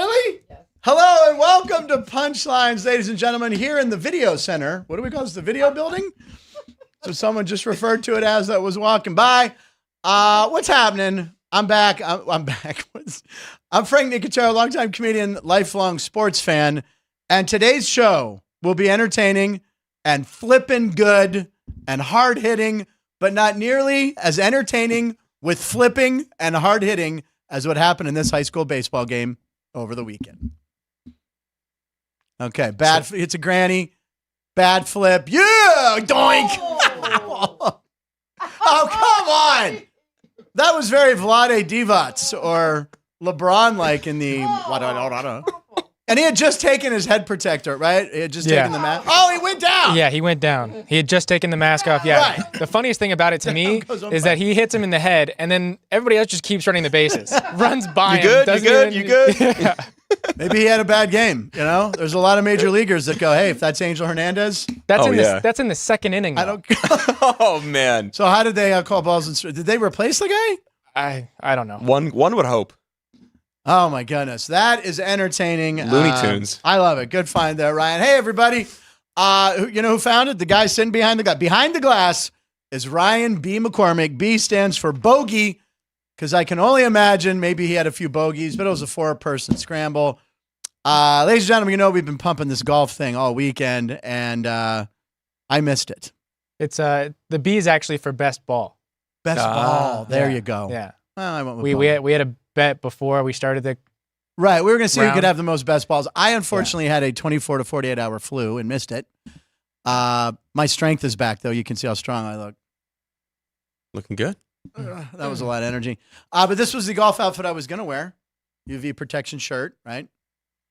Really? Yes. Hello and welcome to Punchlines, ladies and gentlemen, here in the video center. What do we call this? The video building? So someone just referred to it as that was walking by. What's happening? I'm back. I'm back. I'm Frank Nicotero, longtime comedian, lifelong sports fan. And today's show will be entertaining and flippin' good and hard-hitting, but not nearly as entertaining with flipping and hard-hitting as what happened in this high school baseball game over the weekend. Okay, it's a granny, bad flip. Yeah, doink. Oh, come on. That was very Vlade Divac or LeBron-like in the... And he had just taken his head protector, right? He had just taken the mask. Oh, he went down. Yeah, he went down. He had just taken the mask off. Yeah. Right. The funniest thing about it to me is that he hits him in the head, and then everybody else just keeps running the bases. Runs by him. You good? Yeah. Maybe he had a bad game, you know? There's a lot of major leaguers that go, hey, if that's Angel Hernandez. That's in the second inning, though. I don't. Oh, man. So how did they call balls and strikes? Did they replace the guy? I don't know. One would hope. Oh, my goodness. That is entertaining. Looney Tunes. I love it. Good find there, Ryan. Hey, everybody. You know who found it? The guy sitting behind the glass. Behind the glass is Ryan B. McCormick. B stands for bogey, because I can only imagine maybe he had a few bogeys, but it was a 4-person scramble. Ladies and gentlemen, you know we've been pumping this golf thing all weekend, and I missed it. It's the B is actually for best ball. Best ball. There you go. Yeah. Well, I went with we had a bet before we started the right. We were going to see who could have the most best balls. I unfortunately had a 24 to 48 hour flu and missed it. My strength is back, though. You can see how strong I look. Looking good. That was a lot of energy. But this was the golf outfit I was going to wear. UV protection shirt, right?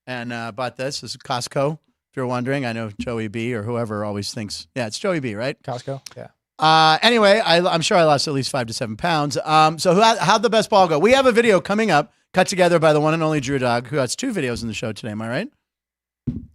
And bought this. This is Costco. If you're wondering, I know Joey B or whoever always thinks. Yeah, it's Joey B, right? Costco. Yeah. Anyway, I'm sure I lost at least 5 to 7 pounds. So how'd the best ball go? We have a video coming up, cut together by the one and only Drew Dog, who has 2 videos in the show today. Am I right?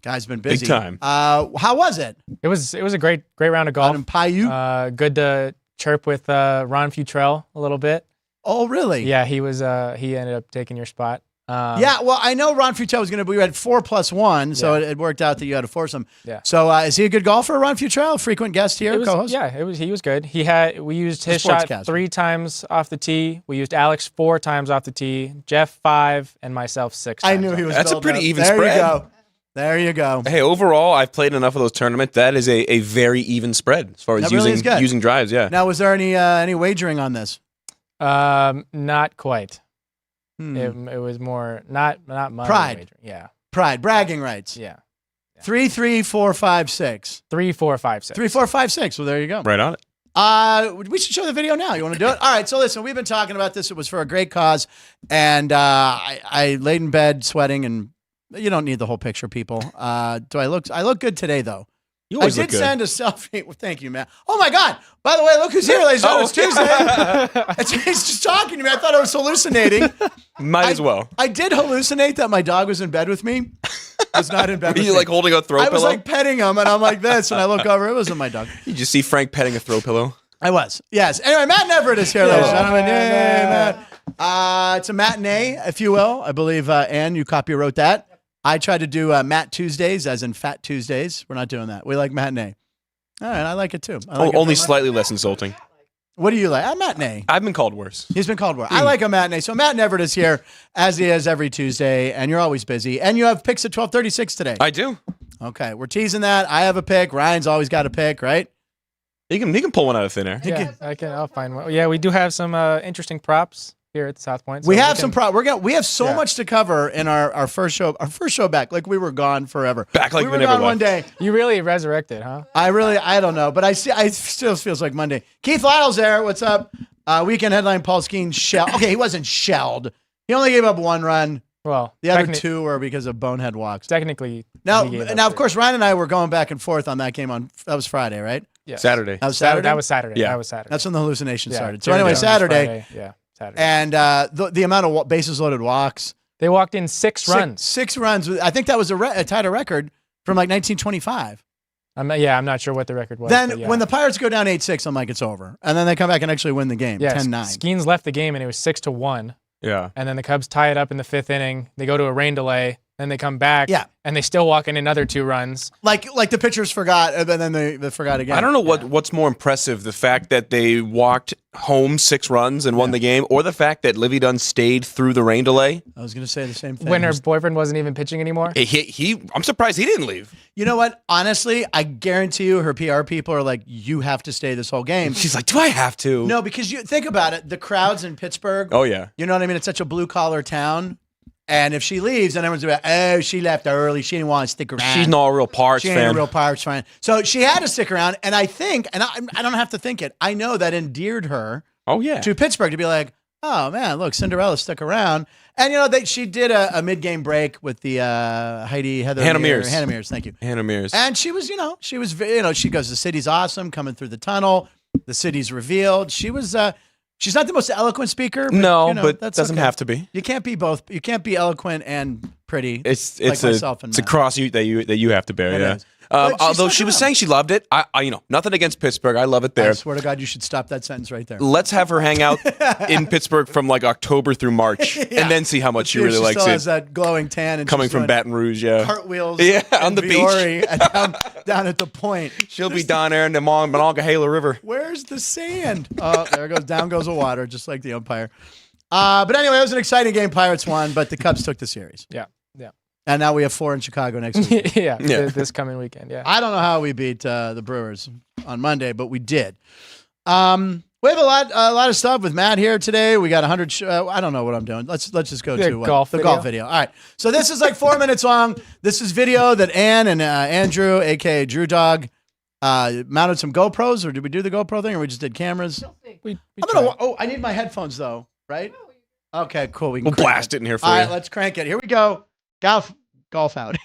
Guy's been busy. Big time. How was it? It was a great round of golf. Out in Paiute? Good to chirp with Ron Futrell a little bit. Oh, really? Yeah, he ended up taking your spot. Yeah, well, I know Ron Futrell was going to be. We had 4+1, so it worked out that you had a foursome. Yeah. So is he a good golfer, Ron Futrell? Frequent guest here, co-host? Yeah, he was good. We used his shot 3 times off the tee. We used Alex 4 times off the tee. Jeff 5, and myself 6 times. I knew he was. That's a pretty even spread. There you go. There you go. Hey, overall, I've played enough of those tournaments. That is a very even spread as far as using drives. Yeah. Now, was there any wagering on this? Not quite. It was more not money. Pride. Wagering. Yeah. Pride. Bragging rights. Yeah. 3, 3, 4, 5, 6. 3, 4, 5, 6. 3, 4, 5, 6. Well, there you go. Right on it. We should show the video now. You want to do it? All right. So listen, we've been talking about this. It was for a great cause, and I laid in bed sweating, and you don't need the whole picture, people. Do I look? I look good today, though. You always I did send a selfie. Well, thank you, Matt. Oh my God! By the way, look who's here, ladies and gentlemen. It's Tuesday. He's just talking to me. I thought I was hallucinating. Might as well. I did hallucinate that my dog was in bed with me. Was not in bed. Were you like holding a throw pillow? I was like petting him, and I'm like this, and I look over. It wasn't my dog. You just see Frank petting a throw pillow. I was. Yes. Anyway, Matt Neverett is here, ladies and gentlemen. Yay, Matt. It's a matinee, if you will. I believe, Ann, you copywrote that. I tried to do Matt Tuesdays, as in Fat Tuesdays. We're not doing that. We like matinee. All right, I like it too. Only slightly less insulting. What do you like? Matinee. I've been called worse. He's been called worse. I like a matinee. So Matt Neverett is here, as he is every Tuesday, and you're always busy. And you have picks at 12:36 today. I do. Okay, we're teasing that. I have a pick. Ryan's always got a pick, right? He can pull one out of thin air. Yeah, I'll find one. Yeah, we do have some interesting props here at the South Point. So we have some props. We have so much to cover in our first show. Our first show back, like we were gone forever. Back like we we were never gone left. one day. You really resurrected, huh? I don't know, but I still feels like Monday. Keith Lyle's there. What's up? Weekend headline: Paul Skeen shelled. Okay, he wasn't shelled. He only gave up 1 run. Well, the other 2 were because of bonehead walks. Technically, now of course, Ryan and I were going back and forth on that game that was Friday, right? Yeah, Saturday. That was Saturday. That was Saturday. Yeah, that was Saturday. That's when the hallucination started. So Yeah, anyway, Saturday. Friday. Yeah. Saturday. And the amount of bases loaded walks. They walked in 6 runs. 6 runs. I think that was tied a record from like 1925. I'm not sure what the record was. Then when the Pirates go down 8-6, I'm like, it's over. And then they come back and actually win the game, 10-9. Skeens left the game and it was 6-1. Yeah. And then the Cubs tie it up in the 5th inning. They go to a rain delay. Then they come back. Yeah. And they still walk in another 2 runs. Like the pitchers forgot, and then they forgot again. I don't know what's more impressive, the fact that they walked home 6 runs and won the game, or the fact that Livy Dunn stayed through the rain delay. I was going to say the same thing. When her boyfriend wasn't even pitching anymore. I'm surprised he didn't leave. You know what? Honestly, I guarantee you her PR people are like, you have to stay this whole game. She's like, do I have to? No, because you think about it, the crowds in Pittsburgh. Oh, yeah. You know what I mean? It's such a blue-collar town. And if she leaves, then everyone's like, oh, she left early. She didn't want to stick around. She's not a real Pirates fan. She ain't a real Pirates fan. So she had to stick around. And I think, and I don't have to think it, I know that endeared her to Pittsburgh to be like, oh, man, look, Cinderella stuck around. And, you know, she did a mid-game break with the Hannah Mears. Thank you. Hannah Mears. And she was, she goes, the city's awesome, coming through the tunnel. The city's revealed. She was... she's not the most eloquent speaker. But, but that doesn't have to be. You can't be both. You can't be eloquent and pretty. It's myself and it's a cross that you have to bear. Yeah. Although she was saying she loved it, I nothing against Pittsburgh. I love it there. I swear to God, you should stop that sentence right there. Let's have her hang out in Pittsburgh from like October through March, and then see how much she really likes it. She still has that glowing tan and coming from Baton Rouge. Yeah, cartwheels. Yeah, on the beach, down at the point. She'll be down there in the Monongahela River. Where's the sand? Oh, there goes down goes the water, just like the umpire. But anyway, it was an exciting game. Pirates won, but the Cubs took the series. Yeah. And now we have 4 in Chicago next week. yeah, this coming weekend. Yeah. I don't know how we beat the Brewers on Monday, but we did. We have a lot of stuff with Matt here today. We got 100. I don't know what I'm doing. Let's just go to the golf video. All right. So this is like 4 minutes long. This is video that Ann and Andrew, aka Drew Dog, mounted some GoPros. Or did we do the GoPro thing, or we just did cameras? I need my headphones though. Right? Okay. Cool. We'll blast it in here for you. All right. Let's crank it. Here we go. Golf out.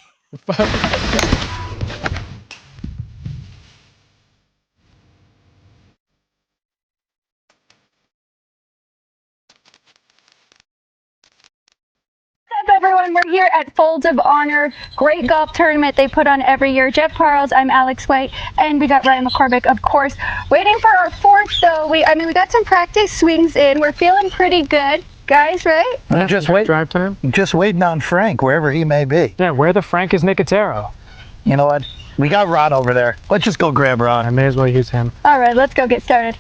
Everyone, we're here at Folds of Honor, great golf tournament they put on every year. Jeff Parles, I'm Alex White, and we got Ryan McCormick, of course. Waiting for our 4th, though. We got some practice swings in. We're feeling pretty good, guys, right? Just wait. Drive time. Just waiting on Frank, wherever he may be. Yeah, where the Frank is Nicotero? You know what? We got Rod over there. Let's just go grab Rod. I may as well use him. All right, let's go get started.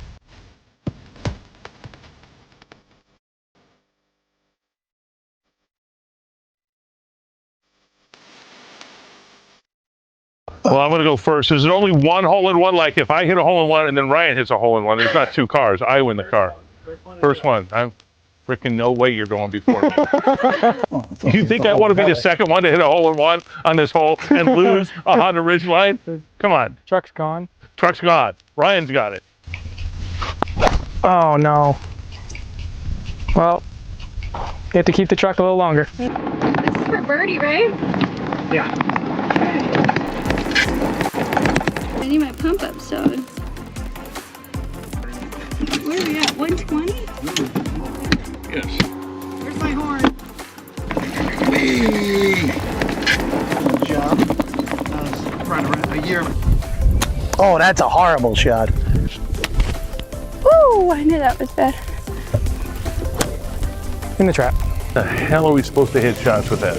Well, I'm going to go first. There's only one hole-in-one. Like, if I hit a hole-in-one and then Ryan hits a hole-in-one, there's not 2 cars. I win the car. First one. I'm freaking no way you're going before me. You think I want to be the second one to hit a hole-in-one on this hole and lose a Honda Ridgeline? Come on. Truck's gone. Truck's gone. Ryan's got it. Oh, no. Well, you have to keep the truck a little longer. This is for birdie, right? Yeah. I need my pump up sode. Where are we at? 120? Yes. Where's my horn? Good job. That was right around a year. Oh, that's a horrible shot. Ooh, I knew that was bad. In the trap. The hell are we supposed to hit shots with that?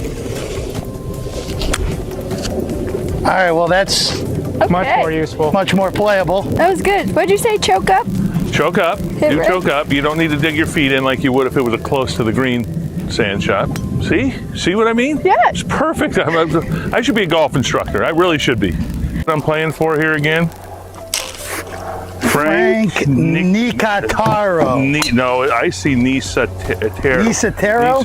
All right, well, that's much more useful. Much more playable. That was good. What'd you say, choke up? Choke up. You choke up. You don't need to dig your feet in like you would if it was a close to the green sand shot. See? See what I mean? Yeah. It's perfect. I should be a golf instructor. I really should be. What I'm playing for here again? Frank Nicotero. No, I see Nicotero. Nicotero?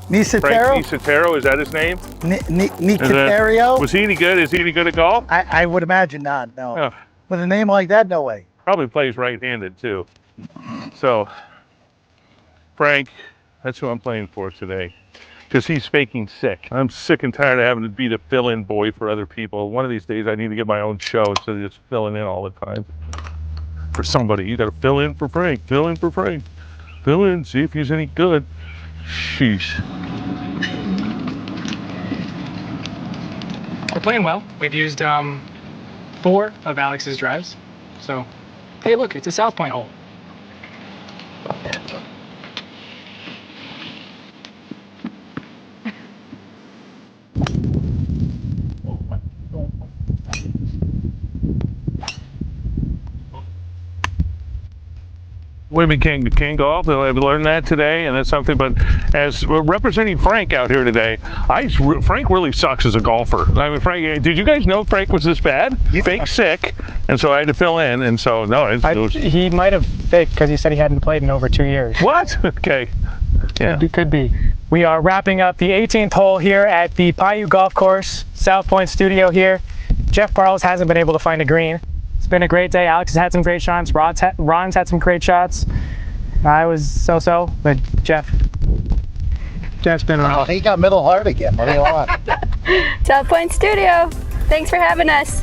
Nicotero? Frank Nicotero, is that his name? Nicotero? Was he any good? Is he any good at golf? I would imagine not, no. Oh. With a name like that, no way. Probably plays right-handed, too. So, Frank, that's who I'm playing for today. Because he's faking sick. I'm sick and tired of having to be the fill-in boy for other people. One of these days, I need to get my own show instead of just filling in all the time. For somebody, you got to fill in for Frank. Fill in for Frank. Fill in, see if he's any good. Sheesh. We're playing well. We've used 4 of Alex's drives. So, hey, look, it's a South Point hole. women can't golf. I've learned that today, and that's something. But as representing Frank out here today, Frank really sucks as a golfer. I mean, Frank, did you guys know Frank was this bad? Yeah. Frank's sick, and so I had to fill in. And so no, he might have faked because he said he hadn't played in over 2 years. What? Okay. Yeah. It could be. We are wrapping up the 18th hole here at the Paiute Golf Course, South Point Studio here. Jeff Parles hasn't been able to find a green. It's been a great day. Alex has had some great shots. Ron's had some great shots. I was so-so, but Jeff's been around. Oh, he got middle hard again. What do you want? South Point Studio. Thanks for having us.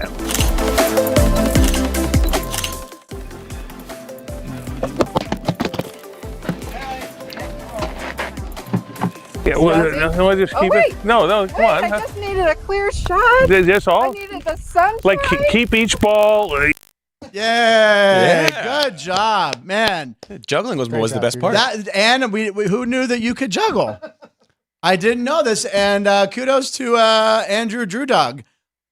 Yeah, we'll just keep it. No, come on. I just needed a clear shot. That's all? I needed the sun. Like, keep each ball. Yeah, good job, man. Juggling was the best part. And who knew that you could juggle? I didn't know this. And kudos to Andrew Drew Dog.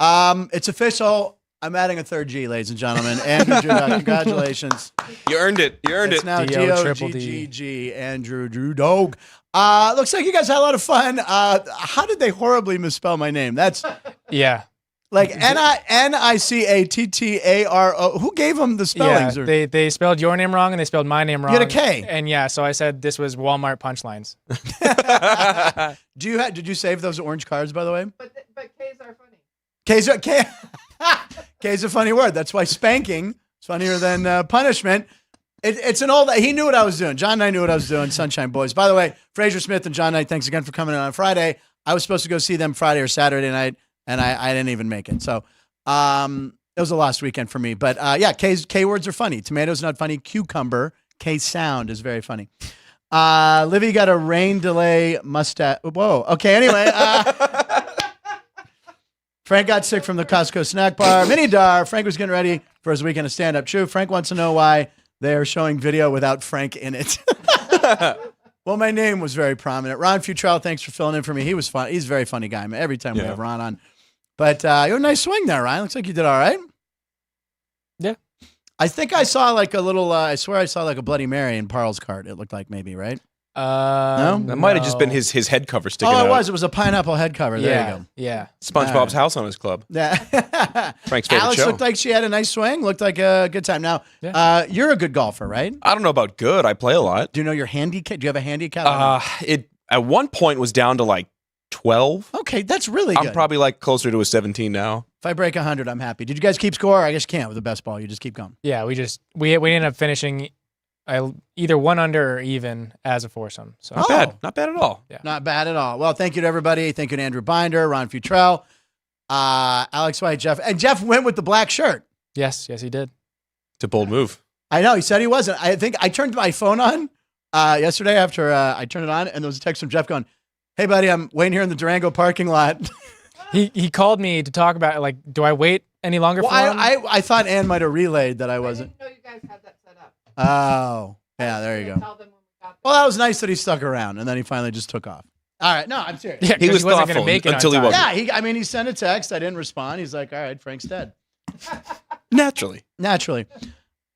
It's official. I'm adding a third G, ladies and gentlemen. Andrew Drew Dog, congratulations. You earned it. You earned It's it. now G-O-G-G-G, Andrew Drew Dog. Looks like you guys had a lot of fun. How did they horribly misspell my name? That's like Nicattaro. Who gave them the spellings? Yeah, they spelled your name wrong and they spelled my name wrong. You had a K. And yeah, so I said this was Walmart punchlines. Did you save those orange cards, by the way? But K's are funny. K's a funny word. That's why spanking is funnier than punishment. It's an old. He knew what I was doing. John and I knew what I was doing. Sunshine Boys. By the way, Fraser Smith and John Knight, thanks again for coming in on Friday. I was supposed to go see them Friday or Saturday night, and I didn't even make it. So it was a lost weekend for me. But yeah, K words are funny. Tomato's not funny. Cucumber. K sound is very funny. Livy got a rain delay mustache. Whoa. Okay. Anyway. Frank got sick from the Costco snack bar. Mini Dar. Frank was getting ready for his weekend of stand-up. True. Frank wants to know why they're showing video without Frank in it. Well, my name was very prominent. Ron Futrell, thanks for filling in for me. He was fun. He's a very funny guy, man. Every time we have Ron on. But you had a nice swing there, Ryan. Looks like you did all right. Yeah. I think I saw like a little, I swear I saw like a Bloody Mary in Parle's cart. It looked like maybe, right? No? That might have just been his head cover sticking out. Oh, it was. It was a pineapple head cover. There you go. Yeah. SpongeBob's house on his club. Yeah. Frank's favorite Alex show. looked like she had a nice swing. Looked like a good time. Now, you're a good golfer, right? I don't know about good. I play a lot. Do you know your handicap? Do you have a handicap? It at one point was down to like 12. Okay, that's really good. I'm probably like closer to a 17 now. If I break 100, I'm happy. Did you guys keep score? I guess you can't with the best ball. You just keep going. Yeah, we ended up finishing either one under or even as a foursome. So Not bad. Not bad at all. Yeah. Not bad at all. Well, thank you to everybody. Thank you to Andrew Binder, Ron Futrell, Alex White, Jeff. And Jeff went with the black shirt. Yes, he did. It's a bold move. I know. He said he wasn't. I think I turned my phone on yesterday after I turned it on, and there was a text from Jeff going, "Hey, buddy, I'm waiting here in the Durango parking lot." He called me to talk about, like, do I wait any longer for him? I thought Ann might have relayed that I wasn't. I didn't know you guys had that set up. Oh, yeah, there you go. Tell them when we got Well, that was nice that he stuck around, and then he finally just took off. All right. No, I'm serious. Yeah, He was wasn't going to thoughtful make it until he on time. wasn't. Yeah, he sent a text. I didn't respond. He's like, all right, Frank's dead. Naturally.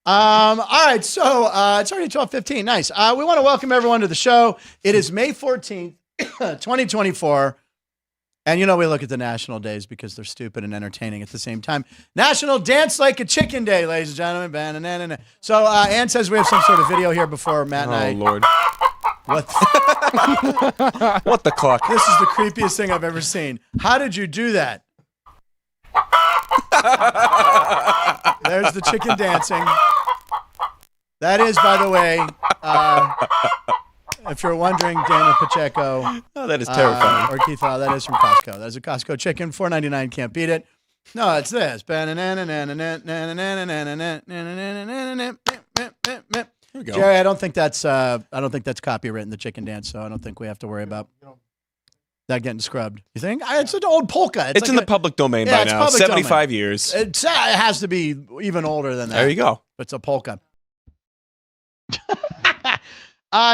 All right, so it's already 12:15. Nice. We want to welcome everyone to the show. It is May 14th, 2024. And you know we look at the national days because they're stupid and entertaining at the same time. National Dance Like a Chicken Day, ladies and gentlemen. So Ann says we have some sort of video here before Matt and I. Oh, Lord. What? What the clock? This is the creepiest thing I've ever seen. How did you do that? There's the chicken dancing. That is, by the way, if you're wondering, Daniel Pacheco. Oh, that is terrifying. Or Keith Lau, that is from Costco. That's a Costco chicken, $4.99. Can't beat it. No, it's this. Here we go. Jerry, I don't think that's copywritten, the chicken dance, so I don't think we have to worry about that getting scrubbed. You think? It's an old polka. It's like in the public domain by it's now. public 75 domain. years. It has to be even older than that. There you go. It's a polka.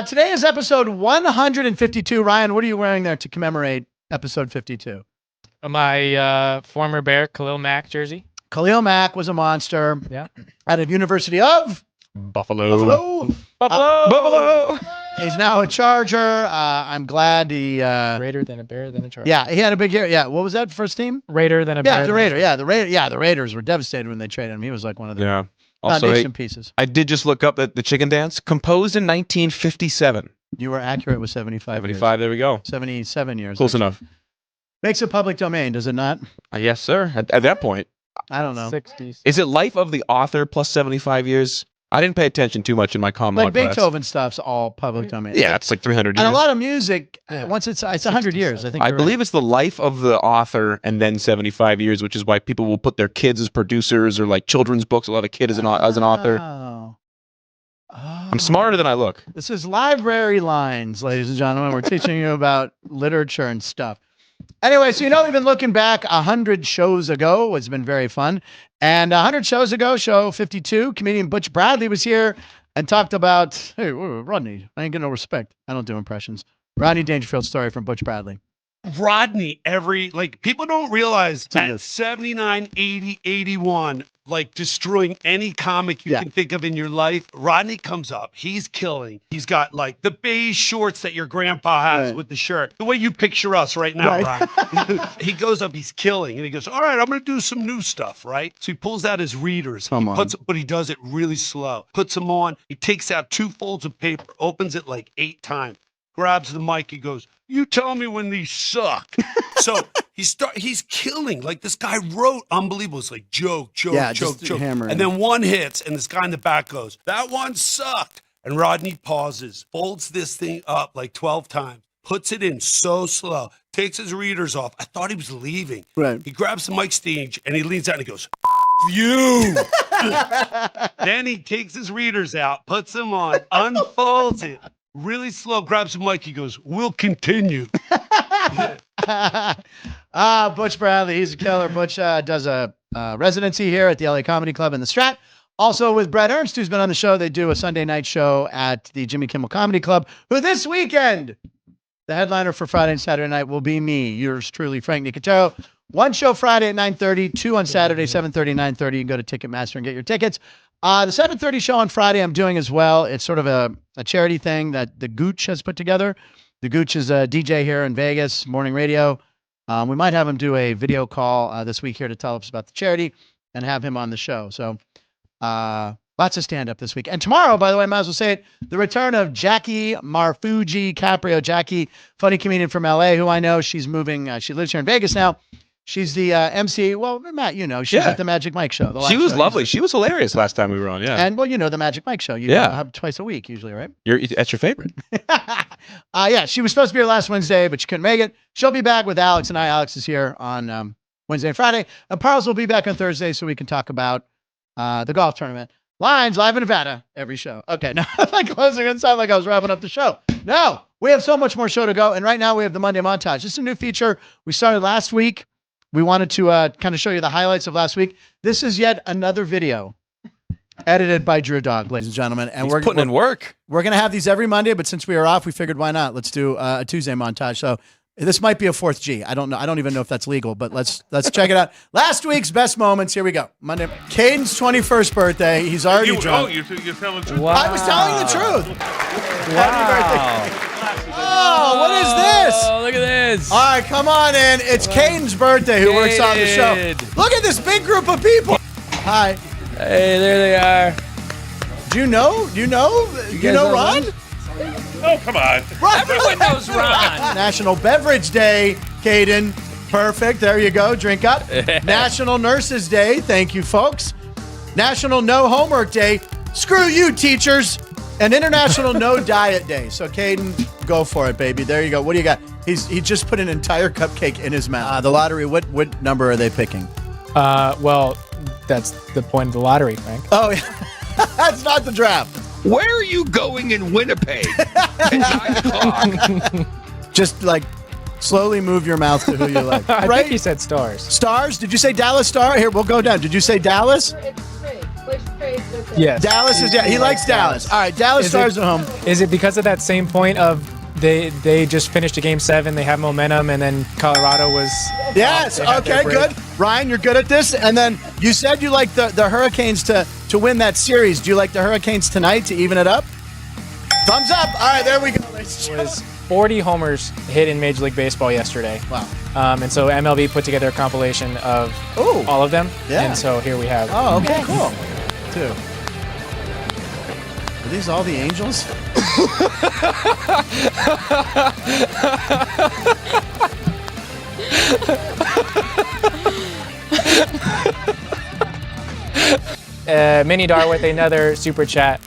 Today is episode 152. Ryan, what are you wearing there to commemorate episode 52? My former Bear Khalil Mack jersey. Khalil Mack was a monster. Yeah. Out of University of Buffalo. Buffalo. He's now a Charger. I'm glad he. Raider, then a Bear, then a Charger. Yeah, he had a big year. Yeah, what was that first team? Raider, then a Yeah, Bear. the Raider. Yeah, the Raiders were devastated when they traded him. He was like one of the Yeah. Also, foundation pieces. I did just look up that the chicken dance composed in 1957. You were accurate with 75. 75. There we go. 77 years. Close actually. enough. Makes it public domain, does it not? Yes, sir. At that point, I don't know. 60s. is it life of the author plus 75 years? I didn't pay attention too much in my comm Like log class. Beethoven stuff's all public domain. Yeah, it's like 300 years. And a lot of music, once it's 100 years, I think. I you're believe right. it's the life of the author and then 75 years, which is why people will put their kids as producers or like children's books. A lot of kid as an author. Oh. I'm smarter than I look. This is Library Lines, ladies and gentlemen. We're teaching you about literature and stuff. Anyway, so we've been looking back 100 shows ago. It's been very fun. And 100 shows ago, show 52, comedian Butch Bradley was here and talked about, hey, Rodney, I ain't getting no respect. I don't do impressions. Rodney Dangerfield's story from Butch Bradley. Rodney, people don't realize Look at at this. 79, 80, 81, like destroying any comic you Yeah. can think of in your life. Rodney comes up, he's killing. He's got like the beige shorts that your grandpa has Right. with the shirt. The way you picture us right now, Right. Ryan. He goes up, he's killing, and he goes, all right, I'm gonna do some new stuff, right? So he pulls out his readers, Come on. but he does it really slow. Puts them on, he takes out 2 folds of paper, opens it like 8 times. Grabs the mic, he goes, you tell me when these suck. So he's killing. Like this guy wrote unbelievable. It's like joke. Yeah, just hammering. And then one hits, and this guy in the back goes, that one sucked. And Rodney pauses, folds this thing up like 12 times, puts it in so slow, takes his readers off. I thought he was leaving. Right. He grabs the mic stage and he leans out and he goes, you. Then he takes his readers out, puts them on, unfolds it. Really slow, grabs the mic. He goes, we'll continue. Butch Bradley, he's a killer. Butch does a residency here at the LA Comedy Club in the Strat. Also with Brett Ernst, who's been on the show. They do a Sunday night show at the Jimmy Kimmel Comedy Club, who this weekend, the headliner for Friday and Saturday night will be me, yours truly, Frank Nicotero. 1 show Friday at 9:30, 2 on Saturday, 7:30, 9:30. You can go to Ticketmaster and get your tickets. The 7:30 show on Friday I'm doing as well. It's sort of a charity thing that the Gooch has put together. The Gooch is a DJ here in Vegas, morning radio. We might have him do a video call this week here to tell us about the charity and have him on the show. So lots of stand-up this week. And tomorrow, by the way, I might as well say it, the return of Jackie Marfuji Caprio. Jackie, funny comedian from LA who I know. She's moving. She lives here in Vegas now. She's the MC. Well, Matt, she's Yeah. at the Magic Mike show. She was lovely. She was hilarious last time we were on. Yeah. And well, the Magic Mike show. You have twice a week usually, right? That's your favorite. Yeah, she was supposed to be here last Wednesday, but she couldn't make it. She'll be back with Alex and I. Alex is here on Wednesday and Friday. And Parles will be back on Thursday so we can talk about the golf tournament. Lines live in Nevada, every show. Okay, now I'm like closing. It sounded like I was wrapping up the show. No, we have so much more show to go. And right now we have the Monday montage. This is a new feature we started last week. We wanted to kind of show you the highlights of last week. This is yet another video edited by Drew Dog, ladies and gentlemen. And He's putting in work. We're going to have these every Monday, but since we are off, we figured why not? Let's do a Tuesday montage. So this might be a 4th G. I don't know. I don't even know if that's legal, but let's check it out. Last week's best moments. Here we go. Monday. Caden's 21st birthday. He's already drunk. You're telling the truth. Wow. I was telling the truth. Wow. Oh, what is this? Oh, look at this. All right, come on in. It's Caden's birthday who works on the show. Caden. Look at this big group of people. Hi. Hey, there they are. Do you know? You know guys know Ron? Oh, come on. Everyone knows Ron. National Beverage Day, Caden. Perfect. There you go. Drink up. National Nurses Day. Thank you, folks. National No Homework Day. Screw you, teachers. And International No Diet Day. So, Caden, go for it, baby. There you go. What do you got? He just put an entire cupcake in his mouth. The lottery, what number are they picking? Well, that's the point of the lottery, Frank. Oh, yeah. That's not the draft. Where are you going in Winnipeg at 9 o'clock? Just like slowly move your mouth to who you like. I Right? think he said stars. Stars? Did you say Dallas Star? Here, we'll go down. Did you say Dallas? It's trade. Which trade is it? Yes. Dallas is, he likes Dallas. All right, Dallas Is Stars it- at home. Is it because of that same point of they just finished a game 7, they have momentum, and then Colorado was... Yes, They had their okay, break. good. Ryan, you're good at this. And then you said you like the Hurricanes to to win that series. Do you like the Hurricanes tonight to even it up? Thumbs up. All right, there we go. Ladies and It was 40 homers hit in Major League Baseball yesterday. Wow. And so MLB put together a compilation of all of them. Yeah. And so here we have. Oh, okay, cool. 2. Are these all the Angels? Mini Dar with another super chat.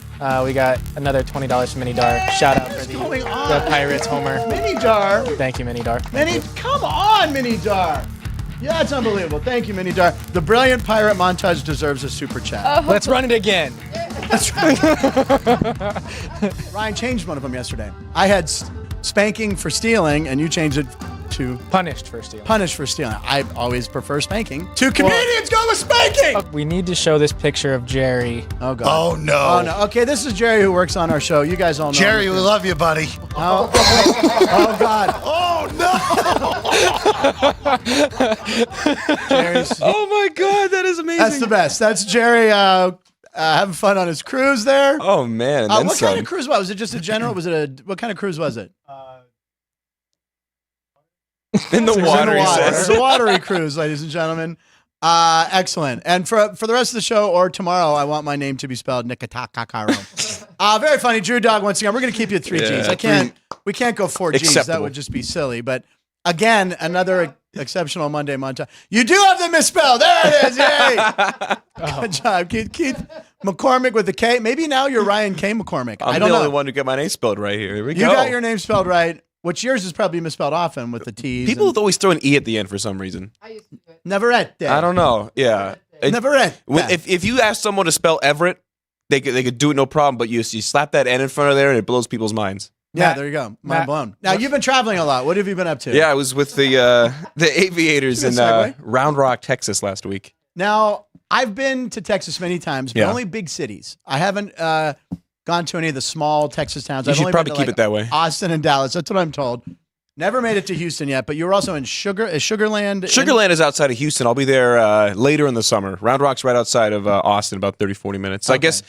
We got another $20 from Mini Dar. Shout out for the Pirates homer. Mini Dar. Thank you, Mini Dar. Come on, Mini Dar. Yeah, it's unbelievable. Thank you, Mini Dar. The brilliant pirate montage deserves a super chat. Let's run it again. That's right. Ryan changed one of them yesterday. I had spanking for stealing, and you changed it to punished for stealing. Punished for stealing. I always prefer spanking. 2 comedians go with spanking. We need to show this picture of Jerry. Oh God. Oh no. Oh no. Okay, this is Jerry who works on our show. You guys all know. Jerry, him. we love you, buddy. Oh God. Oh no. Jerry's. Oh my God, that is amazing. That's the best. That's Jerry having fun on his cruise there. Oh man. And What kind of cruise was it? Just a general? Was it what kind of cruise was it? In the water, he says. It's a watery cruise, ladies and gentlemen. Excellent. And for the rest of the show or tomorrow, I want my name to be spelled Nicotero. Very funny. Drew Dog, once again, we're going to keep you at 3 Gs. We can't go 4 Gs. Acceptable. That would just be silly. But again, another exceptional Monday montage. You do have them misspelled. There it is. Yay. Good job. Keith McCormick with the K. Maybe now you're Ryan K. McCormick. I don't the know. only one who got my name spelled right here. Here we go. You got your name spelled right. Which yours is probably misspelled often with the T's. People always throw an E at the end for some reason. I used to do it. Never at I don't know. Yeah. Never at If you ask someone to spell Everett, they could do it no problem. But you slap that N in front of there and it blows people's minds. Yeah, there you go. Mind blown. Now you've been traveling a lot. What have you been up to? Yeah, I was with the Aviators in Round Rock, Texas last week. Now I've been to Texas many times, but Yeah. only big cities. I haven't gone to any of the small Texas towns. You I've should only probably been to, keep it that way. Austin and Dallas. That's what I'm told. Never made it to Houston yet, but you were also in Sugarland. Sugarland is outside of Houston. I'll be there later in the summer. Round Rock's right outside of Austin, about 30, 40 minutes. Okay. I guess,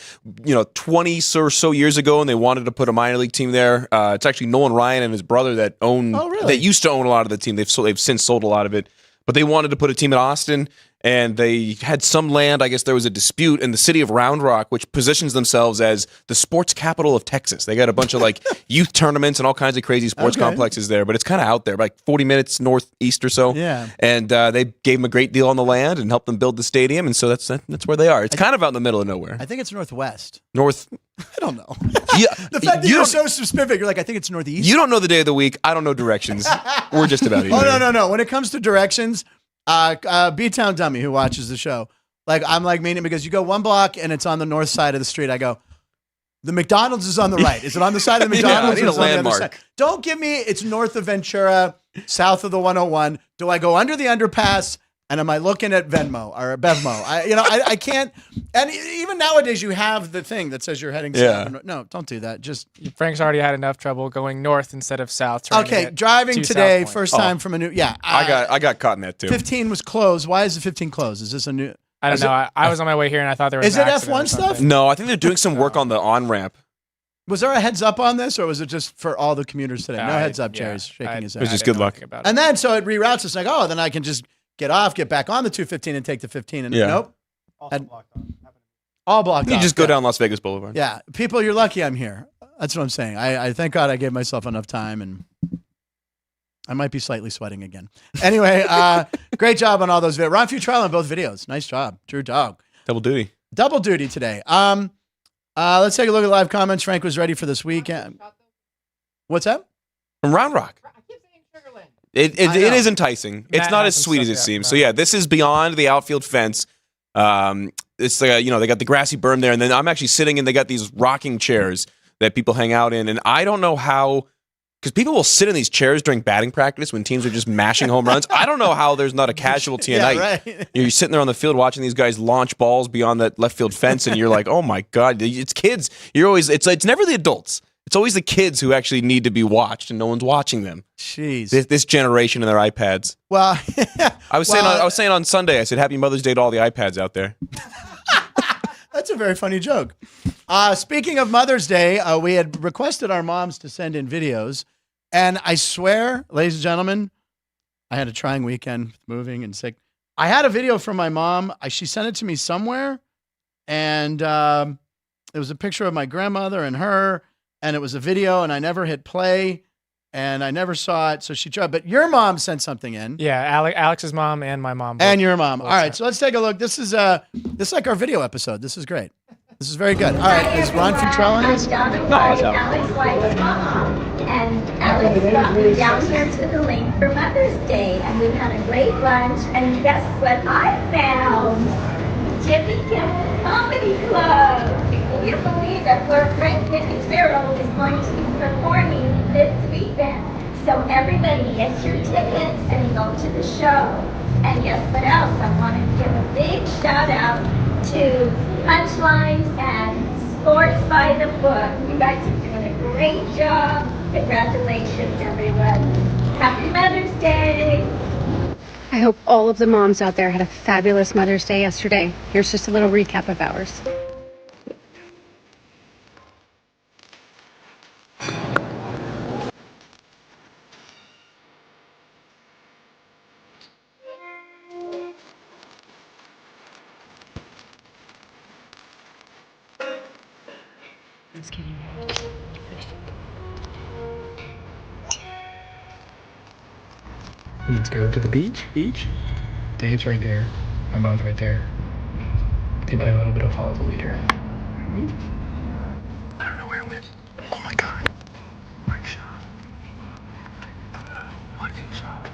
20 or so years ago, and they wanted to put a minor league team there. It's actually Nolan Ryan and his brother that that used to own a lot of the team. They've since sold a lot of it. But they wanted to put a team in Austin, and they had some land. I guess there was a dispute in the city of Round Rock, which positions themselves as the sports capital of Texas. They got a bunch of youth tournaments and all kinds of crazy sports complexes there, but it's kind of out there, like 40 minutes northeast or so. Yeah. And they gave them a great deal on the land and helped them build the stadium, and so that's where they are. It's kind of out in the middle of nowhere. I think it's northwest. North. I don't know. Yeah, The fact that you're so specific, you're like, I think it's northeast. You don't know the day of the week. I don't know directions. We're just about even. Oh, no. When it comes to directions, B-Town Dummy, who watches the show, I'm meaning because you go 1 block and it's on the north side of the street. I go, the McDonald's is on the right. Is it on the side of the McDonald's? I need or a is it on the other landmark. side? Don't give me it's north of Ventura, south of the 101. Do I go under the underpass? And am I looking at Venmo or Bevmo? I can't. And even nowadays, you have the thing that says you're heading south. Yeah. No, don't do that. Just Frank's already had enough trouble going north instead of south. trying to okay. get Driving to today, South Point. first time from a new. Yeah, I got caught in that too. 15 was closed. Why is the 15 closed? Is this a new? I don't know. I was on my way here and I thought there was. Is an it accident or F1 stuff? something. No, I think they're doing some work on the on ramp. Was there a heads up on this, or was it just for all the commuters today? No heads up. Jerry's shaking his head. It's just good luck. And then so it reroutes us like, oh, then I can just get off, get back on the 215, and take the 15. And nope, all blocked. You off. just go down Las Vegas Boulevard. Yeah, people, you're lucky I'm here. That's what I'm saying. I thank God I gave myself enough time, and I might be slightly sweating again. Anyway, great job on all those videos. Ron Futrell on both videos. Nice job, Drew Dog. Double duty. Double duty today. Let's take a look at live comments. Frank was ready for this weekend. What's that? From Round Rock. I keep saying Sugarland. It is enticing. It's Matt not as has some sweet as stuff, it yeah, seems. right. So yeah, this is beyond the outfield fence. It's they got the grassy berm there, and then I'm actually sitting and they got these rocking chairs that people hang out in, and I don't know how. Because people will sit in these chairs during batting practice when teams are just mashing home runs. I don't know how there's not a casualty a night. Right. You're sitting there on the field watching these guys launch balls beyond that left field fence, and you're like, "Oh my god!" It's kids. It's never the adults. It's always the kids who actually need to be watched, and no one's watching them. Jeez. This generation and their iPads. Well, I was saying on Sunday. I said, "Happy Mother's Day to all the iPads out there." That's a very funny joke. Speaking of Mother's Day, we had requested our moms to send in videos. And I swear, ladies and gentlemen, I had a trying weekend with moving and sick. I had a video from my mom. She sent it to me somewhere. And it was a picture of my grandmother and her. And it was a video. And I never hit play. And I never saw it. So she tried. But your mom sent something in. Yeah, Alex's mom and my mom. And your mom. All right. So let's take a look. This is like our video episode. This is great. This is very good. All right. Is Ron Futrell on this? And Alex brought me down here to the lake for Mother's Day, and we had a great lunch. And guess what I found? Jimmy Kimmel Comedy Club. Can you believe that where Frank Nicotero is going to be performing this weekend? So everybody gets your tickets and go to the show. And guess what else? I want to give a big shout out to Punchlines and Sports by the Book. You guys are doing a great job. Congratulations, everyone. Happy Mother's Day. I hope all of the moms out there had a fabulous Mother's Day yesterday. Here's just a little recap of ours. Just kidding. Let's go to the beach. Dave's right there. My mom's right there. They play a little bit of follow the leader. I don't know where I went. Oh my god. One shot. One shot.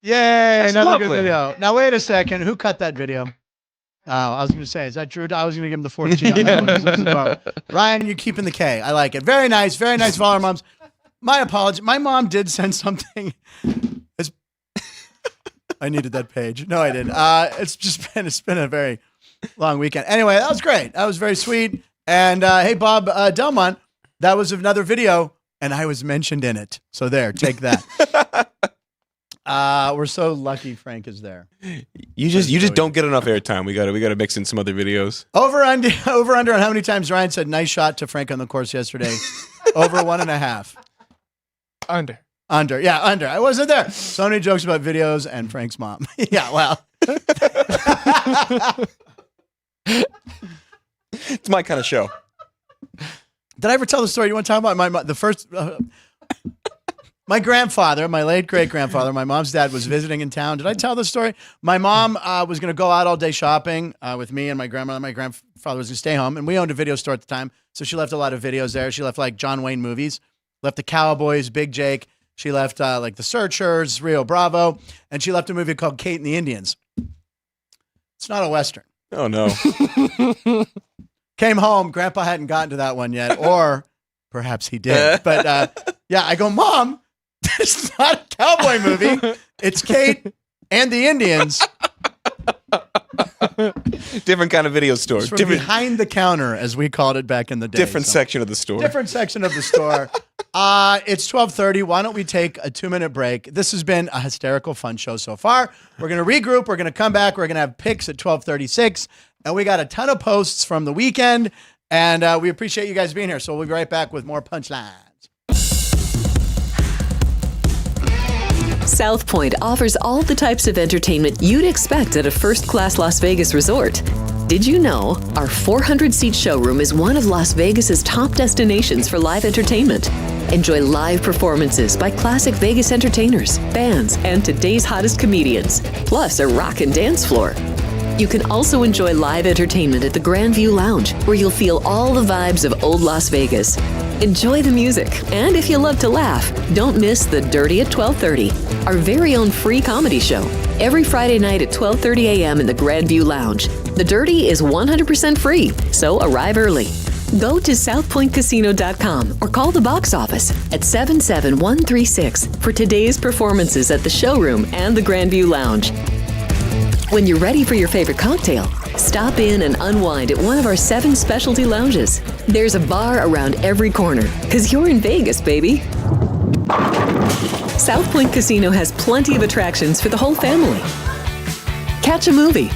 Yay, That's another lovely. good video. Now, wait a second. Who cut that video? Oh, I was going to say, is that Drew? I was going to give him the 4th G on that one. Ryan, you're keeping the K. I like it. Very nice of all our moms. My apology. My mom did send something. I needed that page. No, I didn't. It's been a very long weekend. Anyway, that was great. That was very sweet. And hey, Bob Delmont, that was another video, and I was mentioned in it. So there, take that. We're so lucky Frank is there. You just don't get enough airtime. We gotta mix in some other videos. Over under on how many times Ryan said nice shot to Frank on the course yesterday. Over 1.5. Under. Yeah, under. I wasn't there. So many jokes about videos and Frank's mom. Yeah, well. It's my kind of show. Did I ever tell the story? You want to talk about the first... my grandfather, my late great-grandfather, my mom's dad was visiting in town. Did I tell the story? My mom was going to go out all day shopping with me and my grandmother. My grandfather was going to stay home, and we owned a video store at the time, so she left a lot of videos there. She left, like, John Wayne movies, left The Cowboys, Big Jake. She left, like, The Searchers, Rio Bravo, and she left a movie called Kate and the Indians. It's not a Western. Oh, no. Came home. Grandpa hadn't gotten to that one yet, or perhaps he did. But, yeah, I go, Mom, it's not a cowboy movie. It's Kate and the Indians. Different kind of video store. It's from behind the counter, as we called it back in the day. Different section of the store. Different section of the store. It's 12:30. Why don't we take a 2-minute break? This has been a hysterical, fun show so far. We're going to regroup. We're going to come back. We're going to have picks at 12:36. And we got a ton of posts from the weekend. And we appreciate you guys being here. So we'll be right back with more punchlines. South Point offers all the types of entertainment you'd expect at a first-class Las Vegas resort. Did you know our 400-seat showroom is one of Las Vegas's top destinations for live entertainment? Enjoy live performances by classic Vegas entertainers, bands, and today's hottest comedians, plus a rock and dance floor. You can also enjoy live entertainment at the Grand View Lounge, where you'll feel all the vibes of old Las Vegas. Enjoy the music, and if you love to laugh, don't miss The Dirty at 12:30, our very own free comedy show, every Friday night at 12:30 a.m. in the Grand View Lounge. The Dirty is 100% free, so arrive early. Go to southpointcasino.com or call the box office at 77136 for today's performances at the showroom and the Grand View Lounge. When you're ready for your favorite cocktail, stop in and unwind at one of our 7 specialty lounges. There's a bar around every corner, 'cause you're in Vegas, baby. South Point Casino has plenty of attractions for the whole family. Catch a movie.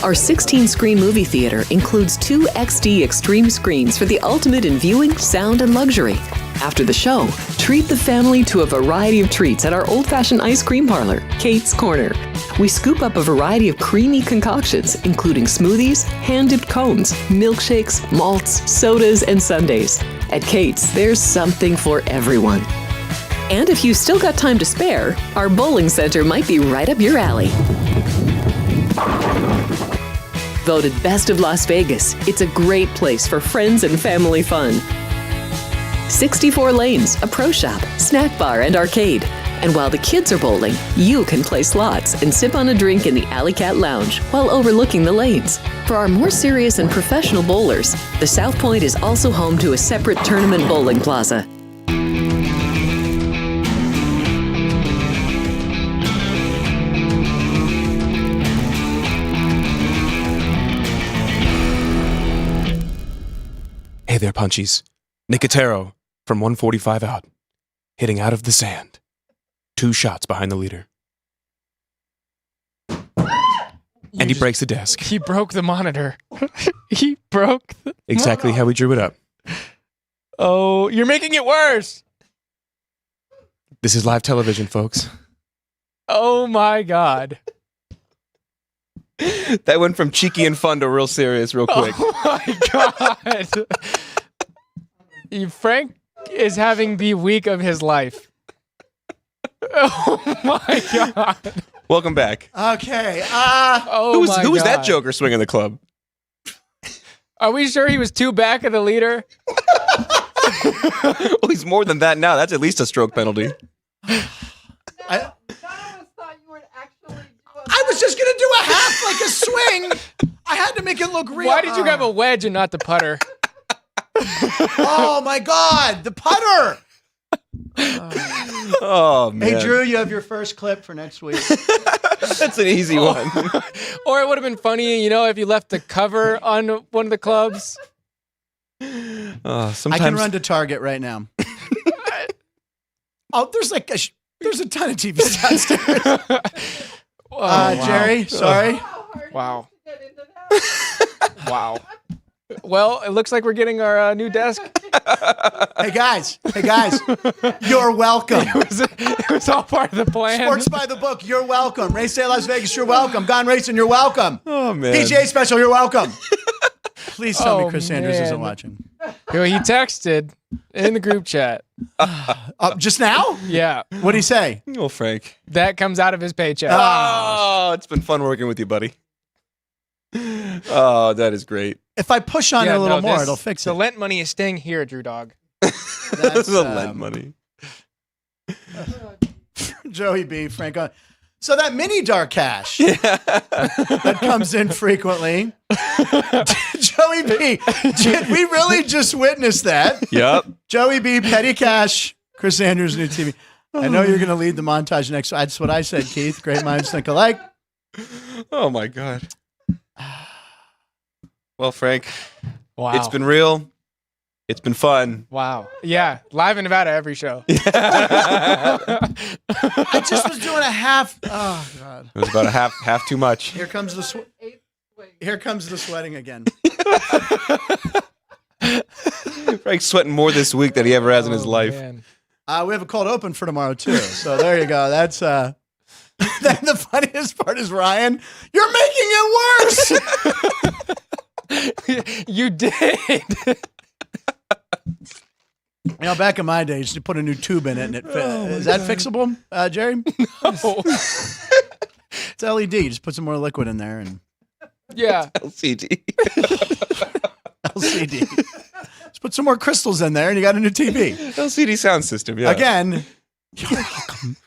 Our 16-screen movie theater includes 2 XD Extreme screens for the ultimate in viewing, sound, and luxury. After the show, treat the family to a variety of treats at our old-fashioned ice cream parlor, Kate's Corner. We scoop up a variety of creamy concoctions, including smoothies, hand-dipped cones, milkshakes, malts, sodas, and sundaes. At Kate's, there's something for everyone. And if you've still got time to spare, our bowling center might be right up your alley. Voted Best of Las Vegas, it's a great place for friends and family fun. 64 lanes, a pro shop, snack bar, and arcade. And while the kids are bowling, you can play slots and sip on a drink in the Alley Cat Lounge while overlooking the lanes. For our more serious and professional bowlers, the South Point is also home to a separate tournament bowling plaza. Hey there, punchies. Nicotero from 145 out, hitting out of the sand. 2 shots behind the leader. And he breaks the desk. He broke the monitor. He broke the Exactly how we drew it up. Oh, you're making it worse. This is live television, folks. Oh my God. That went from cheeky and fun to real serious real quick. Oh my God. Frank is having the week of his life. Oh my God. Welcome back. Okay. Who was that joker swinging the club? Are we sure he was 2 back of the leader? Well, he's more than that now. That's at least a stroke penalty. I was just going to do a half, like a swing. I had to make it look real. Why did you have a wedge and not the putter? Oh, my God. The putter. Oh, man. Hey, Drew, you have your first clip for next week. That's an easy one. Or it would have been funny, if you left the cover on one of the clubs. Sometimes I can run to Target right now. Oh, there's like there's a ton of TVs downstairs. Wow. Jerry, sorry. Wow. Wow. Well, it looks like we're getting our new desk. Hey guys, you're welcome. It was all part of the plan. Sports by the book, you're welcome. Race Day Las Vegas, you're welcome. Gone Racing, you're welcome. Oh, man. PGA Special, you're welcome. Please tell me Chris Sanders isn't watching. He texted in the group chat. Just now? Yeah. What'd he say? Oh, Frank. That comes out of his paycheck. Oh, it's been fun working with you, buddy. Oh, that is great. If I push on it a little more, it'll fix it. The Lent money is staying here, Drew Dog. That's the Lent money. Joey B, Frank. So that mini dark cash that comes in frequently. Joey B, did we really just witness that? Yep. Joey B, petty cash, Chris Sanders, new TV. I know you're going to lead the montage next. That's what I said, Keith. Great minds think alike. Oh, my God. Well, Frank, wow. It's been real. It's been fun. Wow. Yeah. Live in Nevada every show. I just was doing a half. Oh, God. It was about a half too much. Here comes the sweating again. Frank's sweating more this week than he ever has in his life. Man. We have a cold open for tomorrow, too. So there you go. That's then the funniest part is, Ryan, you're making it worse. You did. Back in my days, you put a new tube in it and it fit. Is that fixable, Jerry? No. It's LED. Just put some more liquid in there and Yeah. LCD. LCD. Just put some more crystals in there and you got a new TV. LCD sound system, yeah. Again, you're welcome.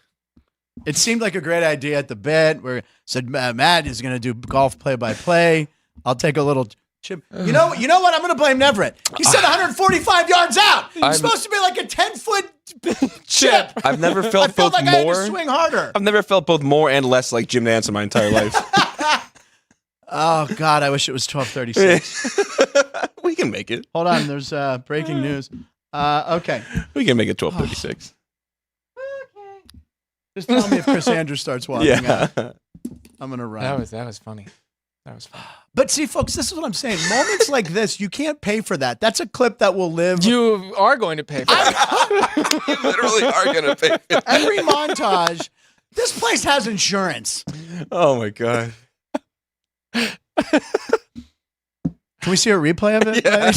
It seemed like a great idea at the bit where it said Matt is going to do golf play-by-play. I'll take a little chip. You know what? I'm going to blame Neverett. He said 145 yards out. It's supposed to be like a 10-foot chip. I've never felt I felt both like I more. had to swing harder. I've never felt both more and less like Jim Nance in my entire life. Oh, God, I wish it was 12:36. We can make it. Hold on, there's breaking news. Okay. We can make it 12:36. Just tell me if Chris Andrews starts walking out. I'm gonna run. That was funny. That was funny. But see, folks, this is what I'm saying. Moments like this, you can't pay for that. That's a clip that will live. You are going to pay for that. You literally are going to pay for that. Every montage. This place has insurance. Oh, my God. Can we see a replay of it? Yeah.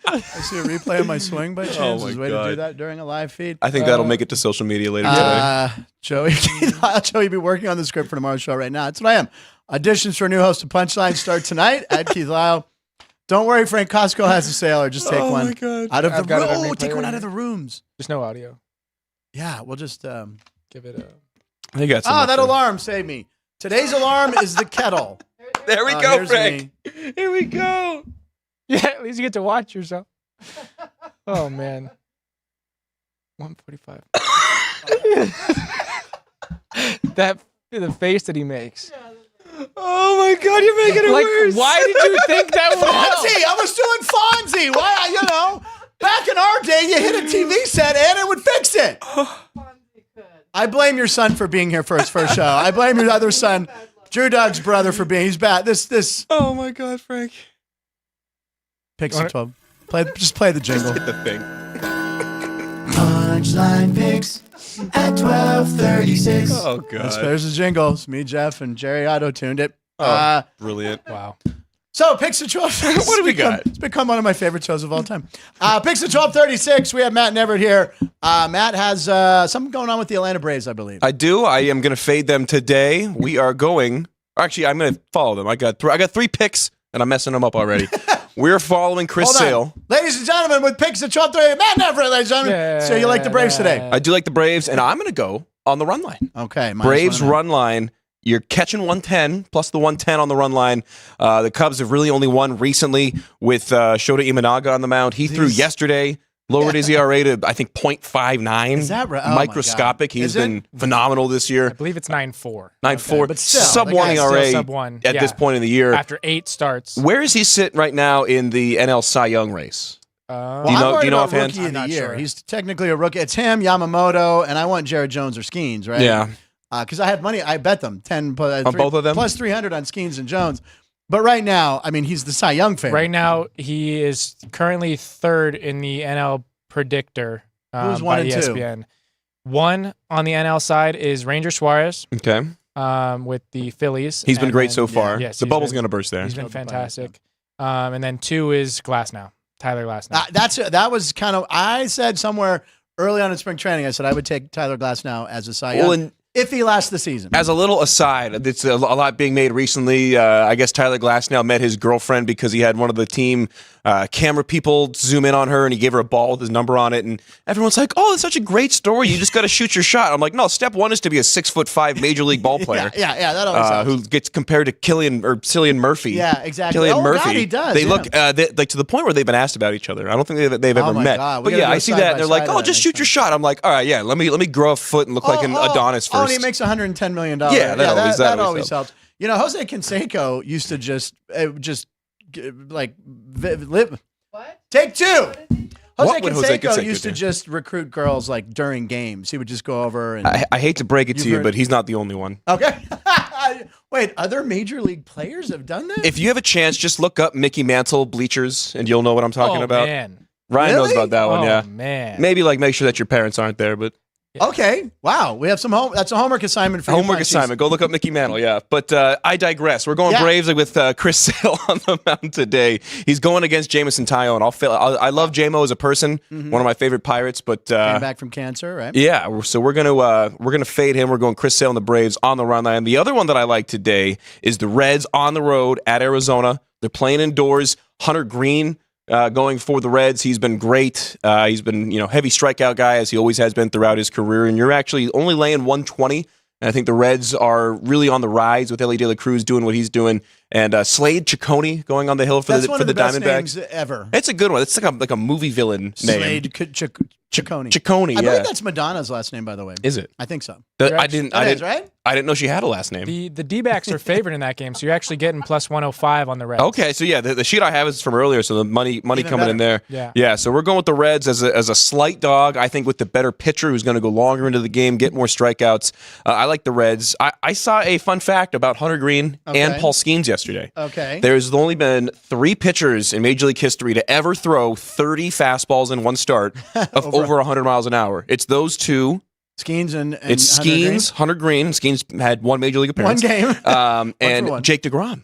I see a replay of my swing by chance. Oh, my There's a way God. to do that during a live feed. I think that'll make it to social media later today. Joey, Joey, be working on the script for tomorrow's show right now. That's what I am. Auditions for a new host of Punchline start tonight at Keith Lyle. Don't worry, Frank. Costco has a sale, or just take one my God. out of I've the got it on room. replay Take one right out of now. the rooms. There's no audio. Yeah, we'll just Give it a. They got some that alarm saved me. Today's alarm is the kettle. There we go, here's Frank. me. Here we go. Yeah, at least you get to watch yourself. Oh man. 1:45. The face that he makes. Oh my God, you're making it Like, worse. why did you think that would help? Fonzie, I was doing Fonzie. Why, back in our day, you hit a TV set and it would fix it. I blame your son for being here for his first show. I blame your other son, Drew Doug's brother, for being. He's bad. This. Oh my God, Frank. Pixie 12. Just play the jingle. Hit the thing. Punchline picks at 12:36. Oh God. There's the jingle. It's me, Jeff, and Jerry auto-tuned it. Brilliant. Wow. So, Picks at 12. What do we got? It's become one of my favorite shows of all time. Picks at 12:36. We have Matt and Everett here. Matt has something going on with the Atlanta Braves, I believe. I do. I am going to fade them today. We are going. Actually, I'm going to follow them. I got three picks, and I'm messing them up already. We're following Chris Sale. Ladies and gentlemen, with Picks at 12:30, Matt and Everett, ladies and gentlemen. So you like the Braves today? I do like the Braves, and I'm going to go on the run line. Okay. Braves run line. You're catching 110 plus the 110 on the run line. The Cubs have really only won recently with Shota Imanaga on the mound. He threw yesterday, lowered his ERA to, I think, 0.59. Is that right? Oh, microscopic. He's been phenomenal this year. I believe it's 9.4. 9.4. but still, sub the 1 guy's ERA sub one. at this point in the year. After 8 starts. Where is he sitting right now in the NL Cy Young race? Do you know about offhand? Rookie of the I'm not year. sure. He's technically a rookie. It's him, Yamamoto, and I want Jared Jones or Skeens, right? Yeah. Because I had money. I bet them 10 On both of them? plus 300 on Skeens and Jones. But right now, I mean, he's the Cy Young favorite. Right now, he is currently 3rd in the NL predictor Who's by 1 and 2? ESPN. 1 on the NL side is Ranger Suarez Okay. with the Phillies. He's been And great then- so far. Yes, the he's bubble's been- going to burst there. He's been fantastic. And then 2 is Glasnow, Tyler Glasnow. That was kind of, I said somewhere early on in spring training, I said I would take Tyler Glasnow as a Cy Young. Well, and if he lasts the season. as a little aside, it's a lot being made recently. I guess Tyler Glasnow met his girlfriend because he had one of the team camera people zoom in on her, and he gave her a ball with his number on it, and everyone's like, "Oh, that's such a great story. You just got to shoot your shot." I'm like, "No, step 1 is to be a 6'5" major league ball player." yeah, that always helps. Who gets compared to Cillian Murphy? Yeah, exactly. Cillian Oh, Murphy. God, he does, They yeah. look like to the point where they've been asked about each other. I don't think they've Oh ever my met. God, we But gotta yeah, do I a see that, and they're like, side-by-side of "Oh, that just next shoot your shot." I'm like, "All right, yeah, let me grow a foot and look like an Adonis first." Oh, and he makes $110 million. Yeah, that always helps. You know, Jose Canseco used to just live. What? Take 2. Jose What would Jose Canseco Canseco used to do? just recruit girls like during games. He would just go over and. I hate to break it to You've you, heard- but he's not the only one. Okay. Wait, other major league players have done that? If you have a chance, just look up Mickey Mantle bleachers, and you'll know what I'm talking about. Man. Ryan knows Really? about that one. Oh, Yeah, man. maybe make sure that your parents aren't there, but Okay. Wow. We have some that's a homework assignment for you homework punchies. assignment. Go look up Mickey Mantle. Yeah, but I digress. We're going Yeah. Braves with Chris Sale on the mound today. He's going against Jameson Taillon. I love JMO as a person. One of my favorite Pirates, but Came back from cancer, right? yeah, so we're gonna fade him. We're going Chris Sale and the Braves on the run line. The other one that I like today is the Reds on the road at Arizona. They're playing indoors. Hunter Green going for the Reds. He's been great. He's been heavy strikeout guy as he always has been throughout his career. And you're actually only laying 120. And I think the Reds are really on the rise with Ellie De La Cruz doing what he's doing, and Slade Ciccone going on the hill for That's the one of the best Diamondbacks. names ever. It's a good one. It's like a movie villain name. Slade Ciccone. Ciccone, I yeah. believe that's Madonna's last name, by the way. Is it? I think so. I didn't. Right? I didn't know she had a last name. The D-backs are favored in that game, so you're actually getting plus 105 on the Reds. Okay, so yeah, the sheet I have is from earlier, so the money coming in there. Yeah. So we're going with the Reds as a slight dog. I think with the better pitcher who's going to go longer into the game, get more strikeouts. I like the Reds. I saw a fun fact about Hunter Green and Paul Skeens yesterday. Okay. There's only been 3 pitchers in Major League history to ever throw 30 fastballs in one start of over 100 miles an hour. It's those two. Skeens and it's Skeens, Hunter Green. Skeens had one Major League appearance. One game. And Jake DeGrom.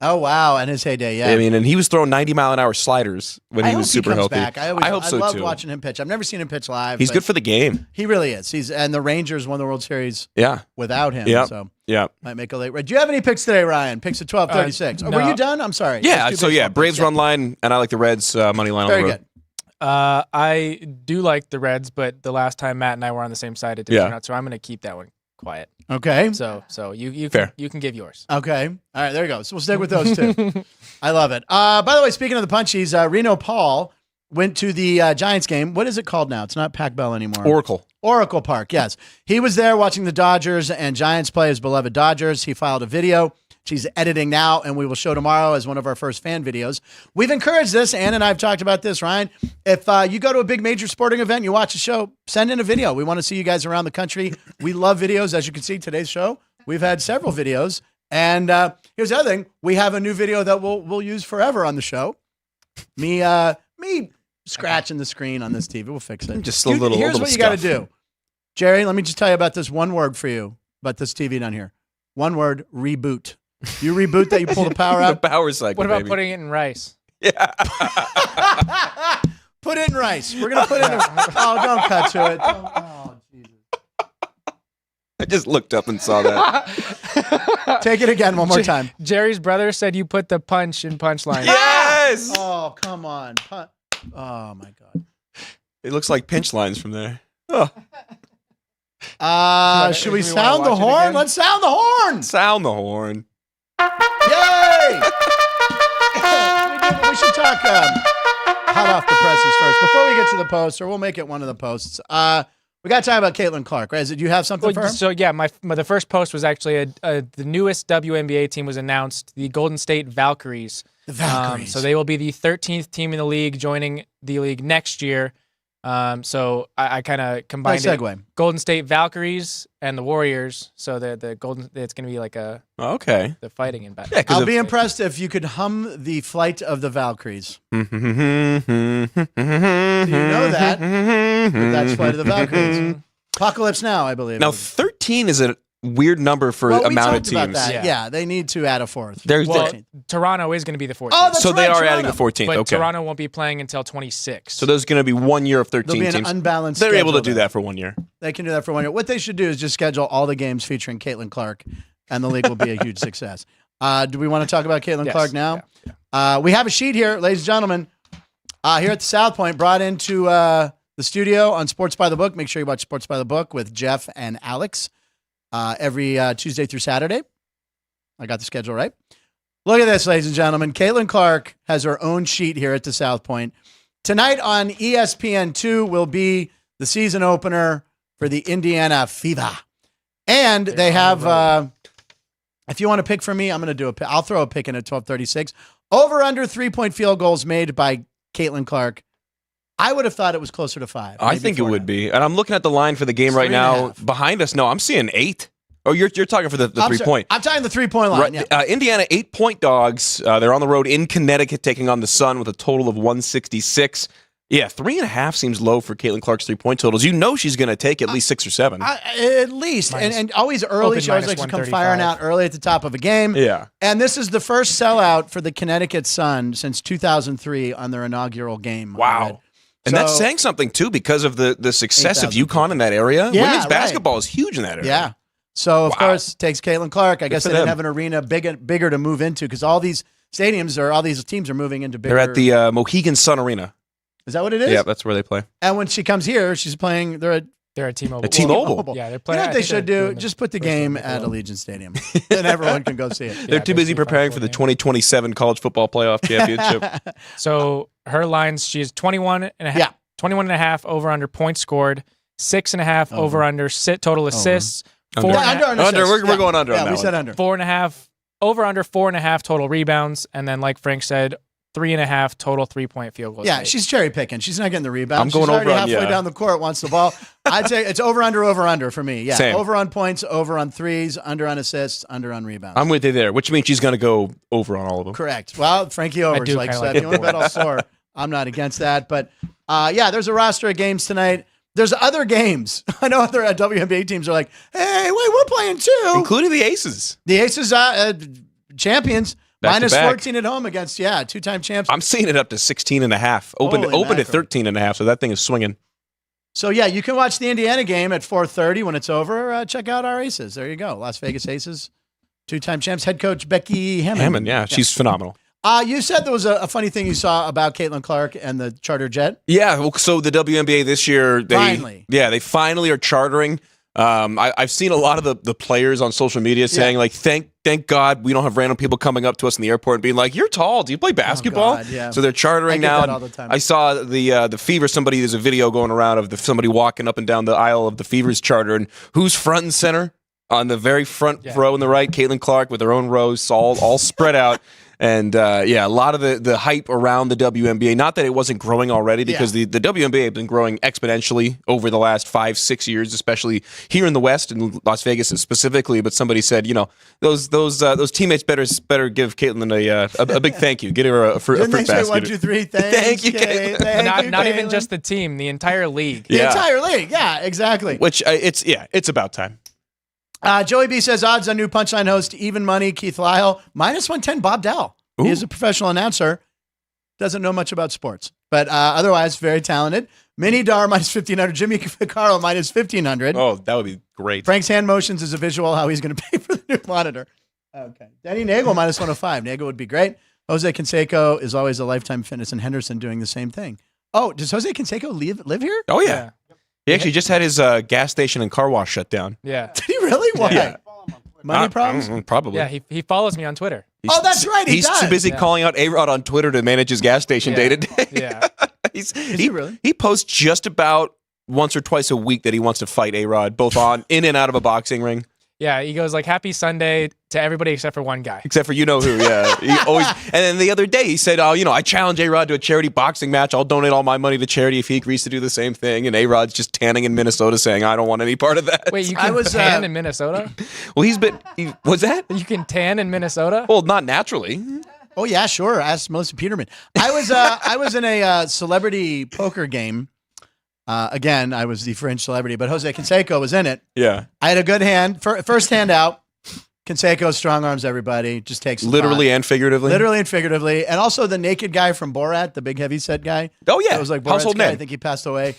Oh, wow. And his heyday, yeah. I mean, and he was throwing 90-mile-an-hour sliders when he was super healthy. Back. I hope so, too. I love watching him pitch. I've never seen him pitch live. He's good for the game. He really is. And the Rangers won the World Series without him. Yep. So yeah, might make a late. Do you have any picks today, Ryan? Picks at 12:36. No. Were you done? I'm sorry. Yeah. So Braves run line, and I like the Reds money line. Very on the road. good. I do like the Reds, but the last time Matt and I were on the same side, it didn't turn out, so I'm going to keep that one quiet. Okay. So you can give yours. Okay. All right, there you go. So we'll stick with those two. I love it. By the way, speaking of the punchies, Reno Paul went to the Giants game. What is it called now? It's not Pac Bell anymore. Oracle Park, yes. He was there watching the Dodgers and Giants play his beloved Dodgers. He filed a video. She's editing now, and we will show tomorrow as one of our first fan videos. We've encouraged this. Ann and I have talked about this, Ryan. If you go to a big major sporting event and you watch a show, send in a video. We want to see you guys around the country. We love videos. As you can see, today's show, we've had several videos. And here's the other thing. We have a new video that we'll use forever on the show. Me scratching the screen on this TV. We'll fix it. Just little Here's what you got to do. Jerry, let me just tell you about this one word for you, about this TV down here. One word, reboot. You reboot that, you pull the power out. The power cycle. What about putting it in rice? Yeah. Put it in rice. We're going to put it in. Oh, don't cut to it. Oh, Jesus. I just looked up and saw that. Take it again one more time. Jerry's brother said you put the punch in punchline. Yes! Oh, come on. Oh, my God. It looks like pinch lines from there. Oh. Should we sound the horn? Let's sound the horn. Sound the horn. Yay! We should talk hot off the presses first. Before we get to the post, or we'll make it one of the posts. We got to talk about Caitlin Clark, right? Did you have something for her? So, yeah, the first post was actually the newest WNBA team was announced, the Golden State Valkyries. The Valkyries. So they will be the 13th team in the league, joining the league next year. So I kind of combined segue. Golden State Valkyries and the Warriors. So the Golden, it's going to be like the fighting in battle. Yeah, I'll be impressed if you could hum the Flight of the Valkyries. Do you know that? That's Flight of the Valkyries. Apocalypse Now, I believe. Now 13 is a weird number for amount of teams. About that. Yeah, they need to add a fourth. Toronto is going to be the 14th. Oh, that's so right, they are Toronto. adding the 14th. But okay. Toronto won't be playing until 26. So there's going to be 1 year of 13 There'll be teams. an unbalanced They're able to do schedule that for 1 year. They can do that for 1 year. What they should do is just schedule all the games featuring Caitlin Clark, and the league will be a huge success. Do we want to talk about Caitlin Clark now? Yeah. We have a sheet here, ladies and gentlemen, here at the South Point, brought into the studio on Sports by the Book. Make sure you watch Sports by the Book with Jeff and Alex every Tuesday through Saturday. I got the schedule right. Look at this, ladies and gentlemen. Caitlin Clark has her own sheet here at the South Point. Tonight on ESPN2 will be the season opener for the Indiana Fever. And they have, if you want to pick for me, I'm going to do I'll throw a pick in at 12:36. Over under 3-point field goals made by Caitlin Clark. I would have thought it was closer to 5. I think it would be. And I'm looking at the line for the game right now. Behind us, no, I'm seeing 8. Oh, you're talking for the 3-point. I'm talking the 3-point line. Right. Yeah. Indiana 8-point dogs. They're on the road in Connecticut, taking on the Sun with a total of 166. Yeah, 3.5 seems low for Caitlin Clark's 3-point totals. You know she's going to take at least 6 or 7. At least. And always early. She always likes to come firing out early at the top of a game. Yeah. And this is the first sellout for the Connecticut Sun since 2003 on their inaugural game. Wow. And that's saying something, too, because of the success of UConn in that area. Yeah, Women's basketball is huge in that area. Yeah. So, of course, it takes Caitlin Clark. I guess they didn't have an arena bigger to move into because all these stadiums all these teams are moving into bigger. They're at the Mohegan Sun Arena. Is that what it is? Yeah, that's where they play. And when she comes here, she's playing. They're at T-Mobile. T-Mobile. Yeah, they're playing. You know what they should do? Just put the game at Allegiant Stadium, and everyone can go see it. They're too busy preparing for the 2027 College Football Playoff Championship. So her lines, she's 21 and a half. Yeah. 21.5 over under points scored, 6.5 over under total assists, Under. We're going under. Yeah, on that we said one. under. 4.5 over under 4.5 total rebounds, and then like Frank said, 3.5 total 3-point field goals. Yeah, made. she's cherry picking. She's not getting the rebound. I'm going she's already over on- halfway yeah. down the court, wants the ball. I'd say it's over under for me. Yeah, Same. over on points, over on threes, under on assists, under on rebounds. I'm with you there, which means she's going to go over on all of them. Correct. Well, Frankie Overs do likes kinda that. like If you want to bet all sore, I'm not against that. But yeah, there's a roster of games tonight. There's other games. I know other WNBA teams are like, hey, wait, we're playing too. Including the Aces. The Aces champions. Back to Minus back. 14 at home against, two-time champs. I'm seeing it up to 16.5. Open Holy at mackerel. 13.5, so that thing is swinging. So, yeah, you can watch the Indiana game at 4:30 when it's over. Check out our Aces. There you go. Las Vegas Aces, two-time champs. Head coach Becky Hammond. Yeah, she's phenomenal. You said there was a funny thing you saw about Caitlin Clark and the charter jet. Yeah, well, so the WNBA this year, they finally are chartering. I've seen a lot of the players on social media saying like, thank God we don't have random people coming up to us in the airport and being like, you're tall. Do you play basketball? God, yeah. So they're chartering I get now. that all the time. I saw the Fever. There's a video going around of somebody walking up and down the aisle of the Fever's charter, and who's front and center on the very front row on the right? Caitlin Clark with her own rows, all spread out. And a lot of the hype around the WNBA, not that it wasn't growing already, because the WNBA has been growing exponentially over the last 5-6 years, especially here in the West and Las Vegas specifically. But somebody said, those teammates better give Caitlin a big thank you. Get her a fruit Didn't they basket. say 1, 2, 3? Thanks, Thank you, Kate. Caitlin. Not even just the team, the entire league. The entire league. Yeah, exactly. Which it's about time. Joey B says odds on new Punchline host, even money, Keith Lyle, minus 110, Bob Dell. Ooh. He is a professional announcer. Doesn't know much about sports, but otherwise very talented. Mini Dar minus 1,500. Jimmy Carl minus 1,500. Oh, that would be great. Frank's hand motions is a visual how he's going to pay for the new monitor. Okay. Danny Nagel minus 105. Nagel would be great. Jose Canseco is always a Lifetime Fitness, and Henderson doing the same thing. Oh, does Jose Canseco live here? Oh, yeah. He actually just had his gas station and car wash shut down. Yeah. Did he really? Why? Yeah. Money problems? Probably. Yeah, he follows me on Twitter. Oh, that's right. He's too busy calling out A-Rod on Twitter to manage his gas station day to day. Yeah. Is he really? He posts just about once or twice a week that he wants to fight A-Rod, both in and out of a boxing ring. Yeah, he goes like, happy Sunday to everybody except for one guy. Except for you know who, yeah. He always. And then the other day he said, I challenge A-Rod to a charity boxing match. I'll donate all my money to charity if he agrees to do the same thing. And A-Rod's just tanning in Minnesota saying, I don't want any part of that. Wait, you can tan in Minnesota? Well, what's that? You can tan in Minnesota? Well, not naturally. Oh, yeah, sure. Ask Melissa Peterman. I was in a celebrity poker game. Again, I was the fringe celebrity, but Jose Canseco was in it. Yeah. I had a good hand. First hand out. Canseco strong arms everybody. Just takes literally and figuratively. Literally and figuratively. And also the naked guy from Borat, the big heavy set guy. Oh, yeah. That was like Borat's Household guy. name. I think he passed away.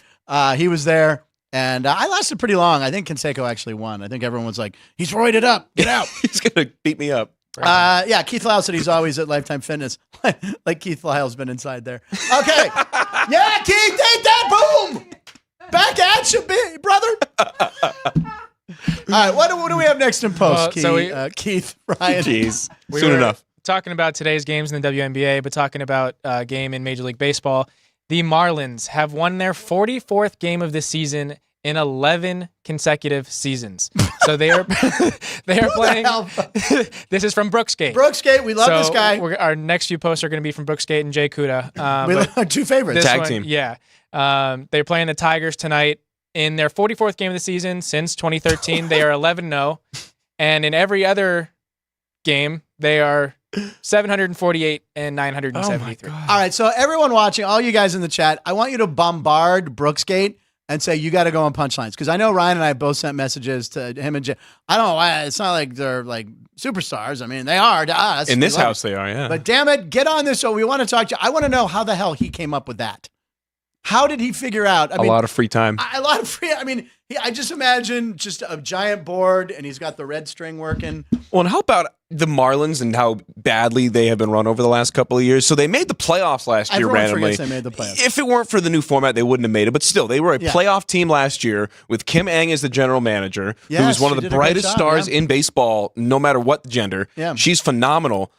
He was there. And I lasted pretty long. I think Canseco actually won. I think everyone was like, he's roided up. Get out. He's going to beat me up. Yeah, Keith Lyle said he's always at Lifetime Fitness. Like Keith Lyle's been inside there. Okay. Yeah, Keith, take that. Boom. Back at you, brother. All right, what do we have next in post, Keith? Keith, Ryan. Jeez, We soon were enough. Talking about today's games in the WNBA, but talking about a game in Major League Baseball. The Marlins have won their 44th game of the season in 11 consecutive seasons. So they are playing. This is from Brooksgate. Brooksgate, we love this guy. Our next few posts are going to be from Brooksgate and Jay Kuda. We love two favorites. Tag team. Yeah. They're playing the Tigers tonight. In their 44th game of the season since 2013, they are 11-0. And in every other game, they are 748 and 973. All right, so everyone watching, all you guys in the chat, I want you to bombard Brooksgate and say you got to go on punchlines, because I know Ryan and I both sent messages to him and Jay. I don't know why. It's not like they're like superstars. I mean, they are to us. In We this love house, it. they are, yeah. But damn it, get on this show. We want to talk to you. I want to know how the hell he came up with that. How did he figure out? A lot of free time. I just imagine just a giant board, and he's got the red string working. Well, and how about the Marlins and how badly they have been run over the last couple of years? So they made the playoffs last year Everyone randomly. forgets they made the playoffs. If it weren't for the new format, they wouldn't have made it. But still, they were a Yeah. playoff team last year with Kim Ng as the general manager, who Yes, was one of she the did a great brightest job, stars yeah. in baseball, no matter what gender. Yeah. She's phenomenal.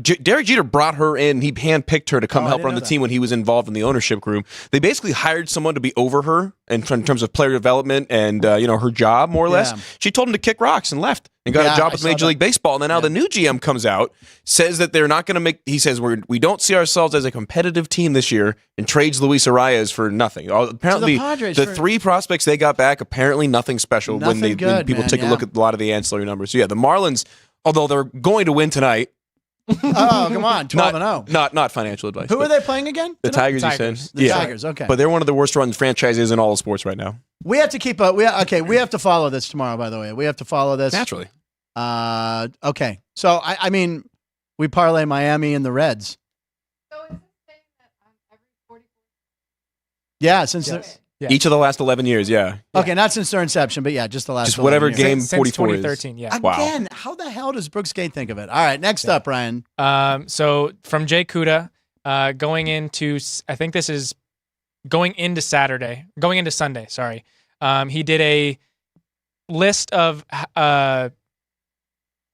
Derek Jeter brought her in. He handpicked her to come help run the team when he was involved in the ownership group. They basically hired someone to be over her in terms of player development and her job, more or less. She told him to kick rocks and left and got a job with Major League Baseball. And then now the new GM comes out, says that they're not going to make. He says we don't see ourselves as a competitive team this year, and trades Luis Arias for nothing. Apparently, the three prospects they got back, apparently nothing special when people take a look at a lot of the ancillary numbers. So yeah, the Marlins, although they're going to win tonight. Oh, come on, 12-0. Not financial advice. Who are they playing again? The Tigers, you said. The Tigers, okay. But they're one of the worst run franchises in all of sports right now. We have to keep up. We have to follow this tomorrow, by the way. We have to follow this. Naturally. Okay. So, I mean, we parlay Miami and the Reds. So is this saying that every 44? Yeah, since each of the last 11 years, yeah. Okay, not since their inception, but yeah, just the last. Just whatever years. game since 44 2013, is. yeah. Again, how the hell does Brooks Gate think of it? All right, next up, Ryan. So from Jay Kuda, going into, I think this is going into Sunday. Sorry, he did a list of how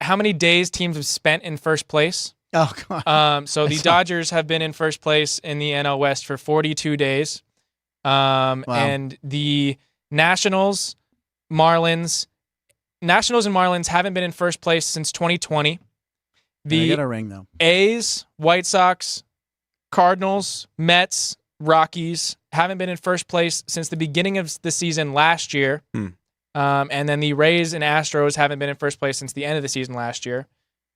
many days teams have spent in first place. Oh, God. So the Dodgers have been in first place in the NL West for 42 days. And the Nationals and Marlins haven't been in first place since 2020. They got a ring, though. A's, White Sox, Cardinals, Mets, Rockies haven't been in first place since the beginning of the season last year. And then the Rays and Astros haven't been in first place since the end of the season last year.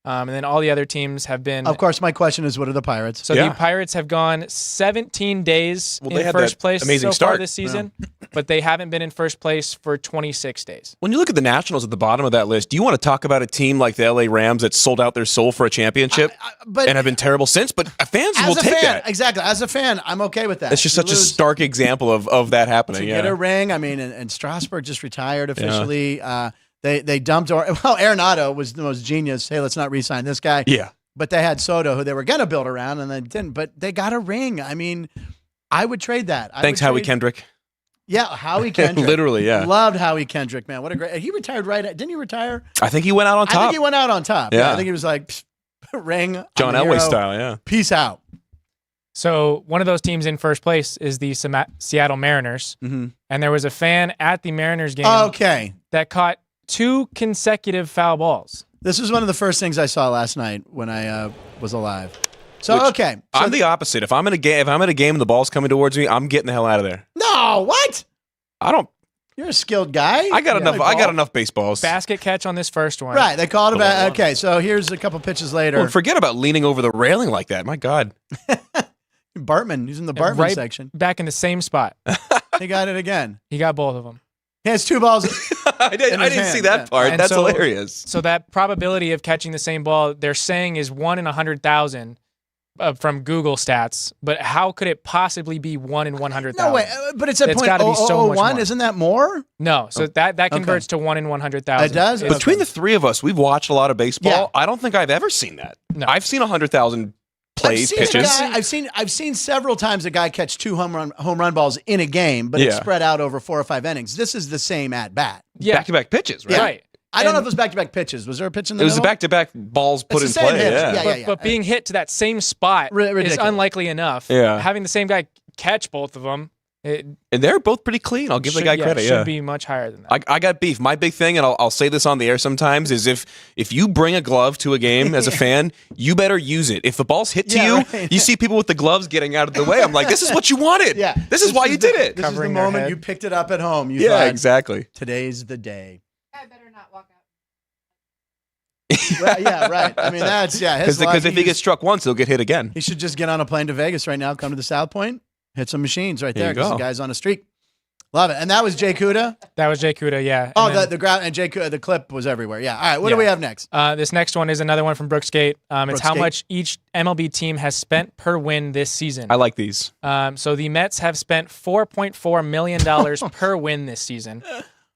And then all the other teams have been. Of course, my question is, what are the Pirates? So the Pirates have gone 17 days in first place so far this season, but they haven't been in first place for 26 days. When you look at the Nationals at the bottom of that list, do you want to talk about a team like the LA Rams that sold out their soul for a championship and have been terrible since? But fans will take that. Exactly. As a fan, I'm okay with that. It's just such a stark example of that happening. To get a ring, I mean, and Strasburg just retired officially. They dumped Arenado was the most genius. Hey, let's not re-sign this guy. Yeah. But they had Soto, who they were going to build around, and they didn't. But they got a ring. I mean, I would trade that. Thanks, Howie Kendrick. Yeah, Howie Kendrick. Literally, yeah. Loved Howie Kendrick, man. What a great. He retired didn't he retire? I think he went out on top. I think he went out on top. Yeah. I think he was like, ring. John Elway style, yeah. Peace out. So one of those teams in first place is the Seattle Mariners. Mm-hmm. And there was a fan at the Mariners game that caught 2 consecutive foul balls. This was one of the first things I saw last night when I was alive. So, I'm the opposite. If I'm in a game and the ball's coming towards me, I'm getting the hell out of there. No, what? I don't. You're a skilled guy. I got enough. I got enough baseballs. Basket catch on this first one. Right. They called it. Okay. So here's a couple pitches later. Well, forget about leaning over the railing like that. My God. Bartman. He's in the Bartman section. Back in the same spot. He got it again. He got both of them. He has 2 balls. I didn't see that part. And That's hilarious. So that probability of catching the same ball, they're saying is 1 in 100,000 from Google stats. But how could it possibly be 1 in 100,000? No way. But it's at .001. Isn't that more? No. So that converts to 1 in 100,000. It does. Between the three of us, we've watched a lot of baseball. Yeah. I don't think I've ever seen that. No. I've seen 100,000 pitches. I've seen several times a guy catch 2 home run balls in a game, but it's spread out over 4 or 5 innings. This is the same at bat. Yeah. Back-to-back pitches, right? Yeah. Right. I don't know if it was back-to-back pitches. Was there a pitch in the middle? It was back-to-back balls put in play. But being hit to that same spot is unlikely enough. Yeah. Having the same guy catch both of them. And they're both pretty clean. I'll give the guy credit. Should be much higher than that. I got beef. My big thing, and I'll say this on the air sometimes, is if you bring a glove to a game as a fan, you better use it. If the ball's hit to you, you see people with the gloves getting out of the way. I'm like, this is what you wanted. Yeah. This is why you did it. This is the moment you picked it up at home. You yeah, thought, exactly. Today's the day. I better not walk out. Well, yeah, right. I mean, that's his luck. Because if he gets struck once, he'll get hit again. He should just get on a plane to Vegas right now, come to the South Point, hit some machines right there. Because the guy's on a streak. Love it. And that was Jay Kuda? That was Jay Kuda, yeah. Oh, the ground and Jay Kuda, the clip was everywhere. Yeah. All right. What do we have next? This next one is another one from Brooks Gate. It's how much each MLB team has spent per win this season. I like these. So the Mets have spent $4.4 million per win this season.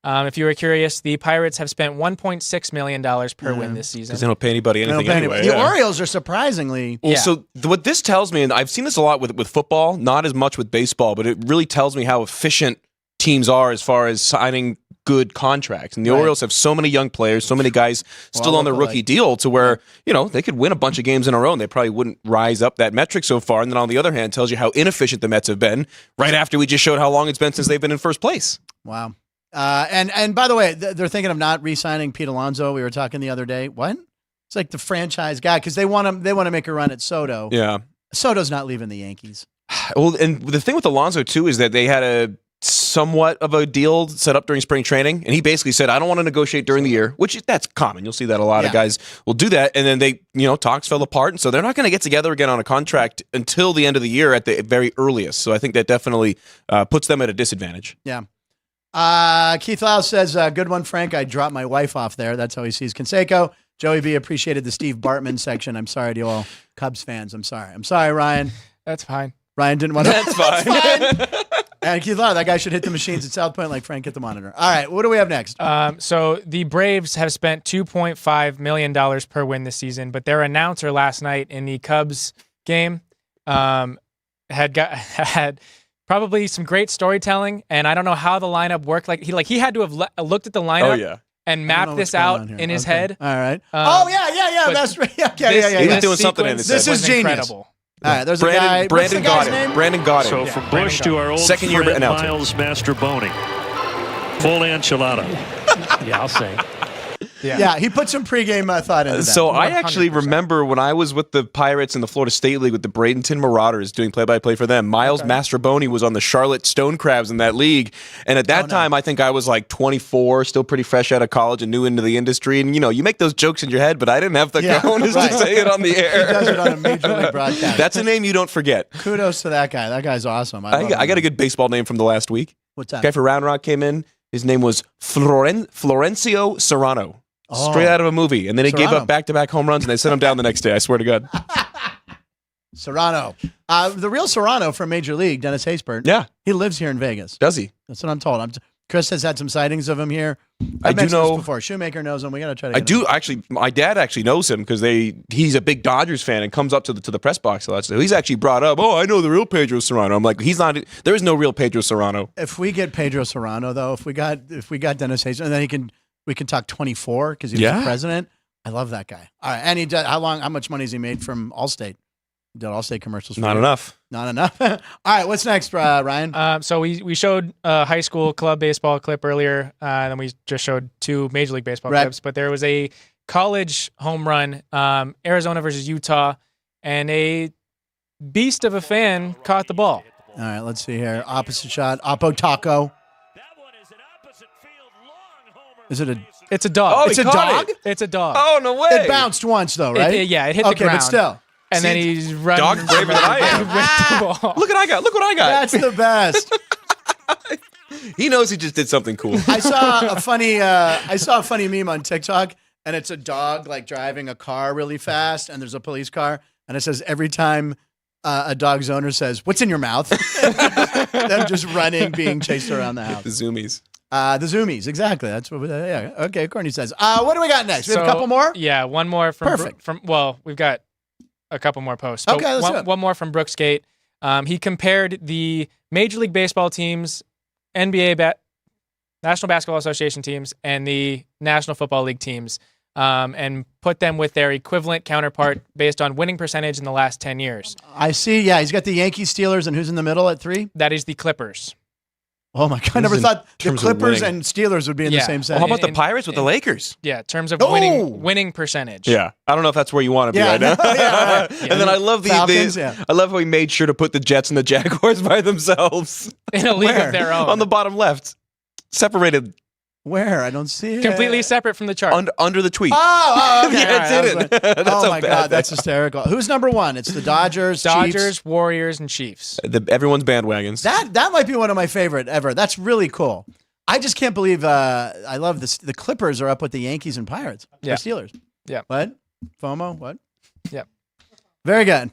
If you were curious, the Pirates have spent $1.6 million per win this season. Because they don't pay anybody anything anyway. The Orioles are surprisingly... Well, so what this tells me, and I've seen this a lot with football, not as much with baseball, but it really tells me how efficient teams are as far as signing good contracts. And the Orioles have so many young players, so many guys still on their rookie deal to where, they could win a bunch of games in a row and they probably wouldn't rise up that metric so far. And then on the other hand, tells you how inefficient the Mets have been right after we just showed how long it's been since they've been in first place. Wow. And by the way, they're thinking of not re-signing Pete Alonso. We were talking the other day. What? It's like the franchise guy because they want to make a run at Soto. Yeah. Soto's not leaving the Yankees. Well, and the thing with Alonso, too, is that they had a somewhat of a deal set up during spring training, and he basically said, I don't want to negotiate during the year, which that's common. You'll see that a lot of guys will do that, and then they, talks fell apart, and so they're not going to get together again on a contract until the end of the year at the very earliest. So I think that definitely puts them at a disadvantage. Yeah. Keith Lau says, good one, Frank. I dropped my wife off there. That's how he sees Canseco. Joey B appreciated the Steve Bartman section. I'm sorry to all Cubs fans. I'm sorry, Ryan. That's fine. Ryan didn't want to. That's fine. And Keith Lau, that guy should hit the machines at South Point like Frank hit the monitor. All right, what do we have next? So the Braves have spent $2.5 million per win this season, but their announcer last night in the Cubs game had probably some great storytelling, and I don't know how the lineup worked. He had to have looked at the lineup and mapped this out in his head. All right. That's right. Yeah. He was doing something in his head. This is genius. Incredible. All right, there's a guy. Brandon got it. Brandon got it. So from Bush to our old second year friend announcer. Miles Mastroboni. Full enchilada. Yeah, I'll say. Yeah, he put some pregame thought into that. So I actually remember when I was with the Pirates in the Florida State League with the Bradenton Marauders doing play-by-play for them, Miles Mastroboni was on the Charlotte Stone Crabs in that league. And at that time, I think I was like 24, still pretty fresh out of college and new into the industry. And, you make those jokes in your head, but I didn't have the cojones to say it on the air. He does it on a major league broadcast. That's a name you don't forget. Kudos to that guy. That guy's awesome. I got a good baseball name from the last week. What's that? The guy for Round Rock came in. His name was Florencio Serrano. Straight out of a movie. And then he gave up back-to-back home runs, and they sent him down the next day. I swear to God. Serrano. The real Serrano from Major League, Dennis Haysbert. Yeah. He lives here in Vegas. Does he? That's what I'm told. Chris has had some sightings of him here. I do know this before. Shoemaker knows him. We got to try to get him. Actually, my dad actually knows him because he's a big Dodgers fan and comes up to the press box a lot. So he's actually brought up, I know the real Pedro Serrano. I'm like, he's not. There is no real Pedro Serrano. If we get Pedro Serrano, though, if we got Dennis Haysbert, and then we can talk 24 because he was the president. I love that guy. All right, and he did. How much money has he made from Allstate? He did Allstate commercials. Not enough. Not enough. All right, what's next, Ryan? So we showed a high school club baseball clip earlier, and then we just showed 2 Major League Baseball clips. But there was a college home run, Arizona versus Utah, and a beast of a fan caught the ball. All right, let's see here. Opposite shot. Oppo Taco. Is it a? It's a dog. Oh, it's a dog? It's a dog. Oh, no way. It bounced once, though, right? It hit the ground. Okay, but still. And then he's running. Dog braver than I am. Look what I got. That's the best. He knows he just did something cool. I saw a funny meme on TikTok, and it's a dog like driving a car really fast, and there's a police car, and it says every time a dog's owner says, "What's in your mouth?" them just running, being chased around the house. The zoomies. The zoomies, exactly. That's what. Yeah. Okay, Courtney says. What do we got next? We have a couple more. Yeah, one more from. Perfect. We've got a couple more posts. Okay, let's do it. One more from Brooks Gate. He compared the Major League Baseball teams, NBA, National Basketball Association teams, and the National Football League teams, and put them with their equivalent counterpart based on winning percentage in the last 10 years. I see. Yeah, he's got the Yankees, Steelers, and who's in the middle at 3? That is the Clippers. Oh my God! I never thought the Clippers and Steelers would be in the same set. Well, how about the Pirates with the Lakers? Yeah, in terms of winning percentage. Yeah, I don't know if that's where you want to be right now. Right. And then I love Falcons, I love how he made sure to put the Jets and the Jaguars by themselves in a league of their own on the bottom left, separated. Where? I don't see it. Completely separate from the chart. Under the tweet. Oh, okay. Yeah, it's hidden. Oh my God, that's hysterical. Who's number 1? It's the Dodgers, Chiefs. Warriors, and Chiefs. Everyone's bandwagons. That might be one of my favorite ever. That's really cool. I just can't believe I love this. The Clippers are up with the Yankees and Pirates. Yeah. Or Steelers. Yeah. What? FOMO? What? Yeah. Very good.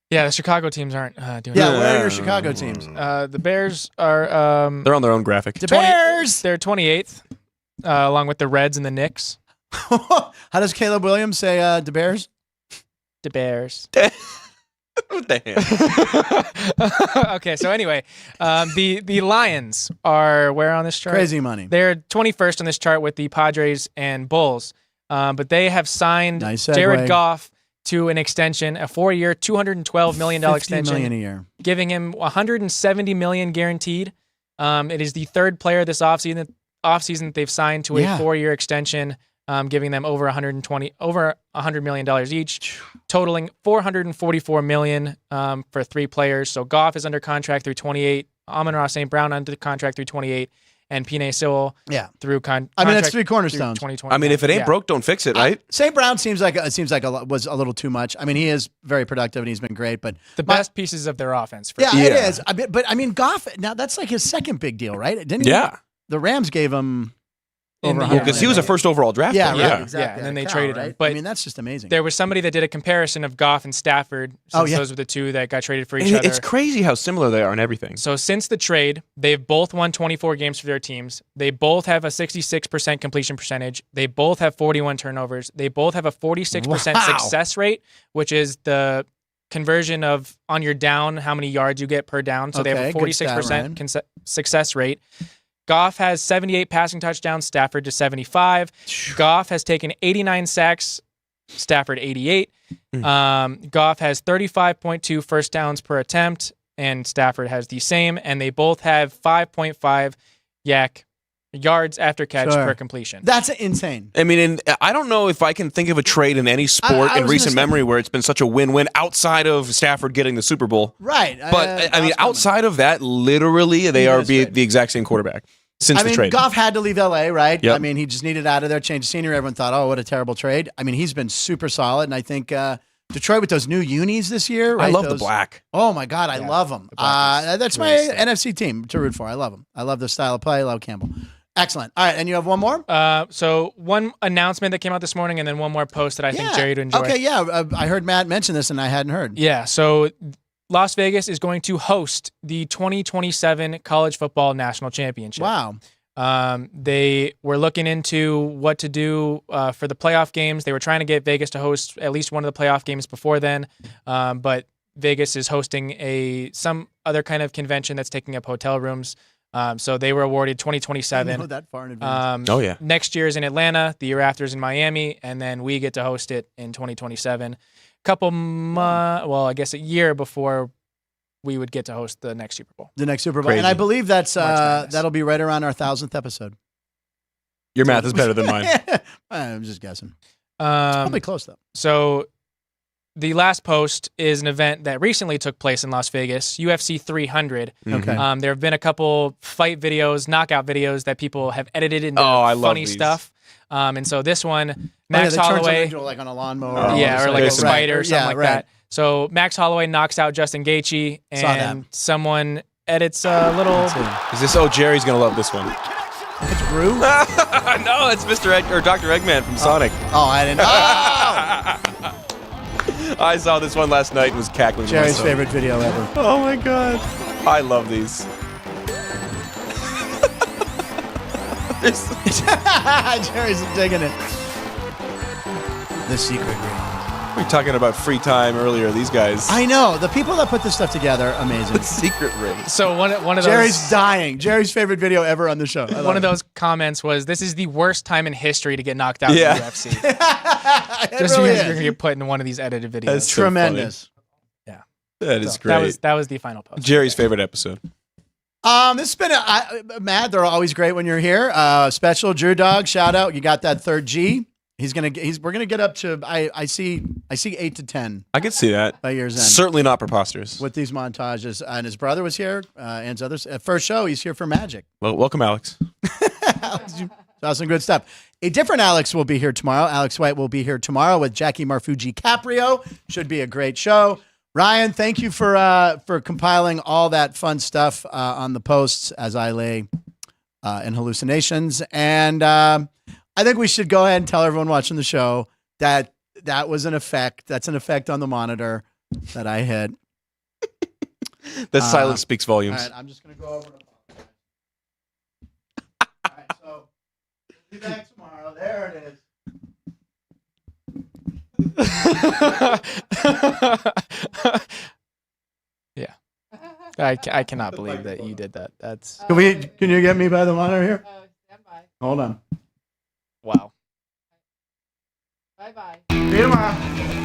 Yeah, the Chicago teams aren't doing Yeah, where are your Chicago teams? The Bears are... they're on their own graphic. The Bears! They're 28th, along with the Reds and the Knicks. How does Caleb Williams say the Bears? The Bears. With the hands. Okay, so anyway, the Lions are where on this chart? Crazy money. They're 21st on this chart with the Padres and Bulls, but they have signed Nice segue. Jared Goff to an extension, a 4-year, $212 million extension, $50 million a year, giving him $170 million guaranteed. It is the third player this offseason that they've signed to a 4-year extension, giving them over $100 million each, totaling $444 million for 3 players. So Goff is under contract through 28, Amon-Ra St. Brown under contract through 28, and Penei Sewell through contract. I mean, that's 3 cornerstones. 2020. I mean, if it ain't broke, don't fix it, right? St. Brown seems like was a little too much. I mean, he is very productive and he's been great, but the best pieces of their offense. It is. But I mean, Goff. Now that's like his second big deal, right? Didn't he? Yeah. The Rams gave him. Because he was a first overall draft pick. Right, exactly. Yeah, and then they traded him. But I mean, that's just amazing. There was somebody that did a comparison of Goff and Stafford, since those were the two that got traded for each And other. it's crazy how similar they are in everything. So since the trade, they've both won 24 games for their teams. They both have a 66% completion percentage. They both have 41 turnovers. They both have a 46% success rate, which is the conversion of on your down, how many yards you get per down. So they have a 46% success rate. Goff has 78 passing touchdowns, Stafford to 75. Goff has taken 89 sacks, Stafford 88. Goff has 35.2 first downs per attempt, and Stafford has the same. And they both have 5.5 yards after catch per completion. That's insane. I mean, I don't know if I can think of a trade in any sport in recent memory where it's been such a win-win outside of Stafford getting the Super Bowl. Right. But I mean, outside of that, literally, they are the exact same quarterback since the trade. Goff had to leave LA, right? Yep. I mean, he just needed out of there, change of scenery. Everyone thought, oh, what a terrible trade. I mean, he's been super solid, and I think Detroit with those new unis this year. Right? I love the black. Oh my God, I love them. That's my NFC team to root for. I love them. I love their style of play. I love Campbell. Excellent. All right, and you have one more? So one announcement that came out this morning, and then one more post that I think Jerry would enjoy. Okay, I heard Matt mention this, and I hadn't heard. Yeah, so Las Vegas is going to host the 2027 College Football National Championship. Wow. They were looking into what to do for the playoff games. They were trying to get Vegas to host at least one of the playoff games before then, but Vegas is hosting some other kind of convention that's taking up hotel rooms. So they were awarded 2027. I know that far in advance. Next year is in Atlanta. The year after is in Miami, and then we get to host it in 2027. I guess a year before we would get to host the next Super Bowl. The next Super Bowl, Crazy. and I believe that'll be right around our 1,000th episode. Your math is better than mine. I'm just guessing. Probably close though. So the last post is an event that recently took place in Las Vegas, UFC 300. Okay. There have been a couple fight videos, knockout videos that people have edited into funny stuff. And so this one, Max Holloway, into like on a lawnmower, or like a spider or something like that. So Max Holloway knocks out Justin Gaethje, and someone edits a little. Is this? Oh, Jerry's gonna love this one. It's Brew. No, it's Mr. or Dr. Eggman from Sonic. Oh, I didn't know. I saw this one last night and was cackling. Jerry's favorite video ever. Oh my God. I love these. Jerry's digging it. The secret ring. We were talking about free time earlier. These guys. I know. The people that put this stuff together, amazing. The secret ring. So one of those. Jerry's dying. Jerry's favorite video ever on the show. One of those comments was, "This is the worst time in history to get knocked out in the UFC." Just really because you're gonna get put in one of these edited videos. That's tremendous. Yeah. That is great. That was the final post. Jerry's favorite episode. This has been Matt. They're always great when you're here. Special Drew Dog shout out. You got that third G. We're gonna get up to I see 8 to 10. I could see that by year's end. Certainly not preposterous with these montages. And his brother was here. And his others. First show, he's here for Magic. Well, welcome, Alex. Saw some good stuff. A different Alex will be here tomorrow. Alex White will be here tomorrow with Jackie Marfuji Caprio. Should be a great show. Ryan, thank you for compiling all that fun stuff on the posts as I lay in hallucinations. And I think we should go ahead and tell everyone watching the show that was an effect. That's an effect on the monitor that I hit. The silence speaks volumes. All right, I'm just going to go over. All right, so we'll be back tomorrow. There it is. Yeah. I cannot believe that you did that. That's Can you get me by the monitor here? Hold on. wow. Bye bye. See you tomorrow.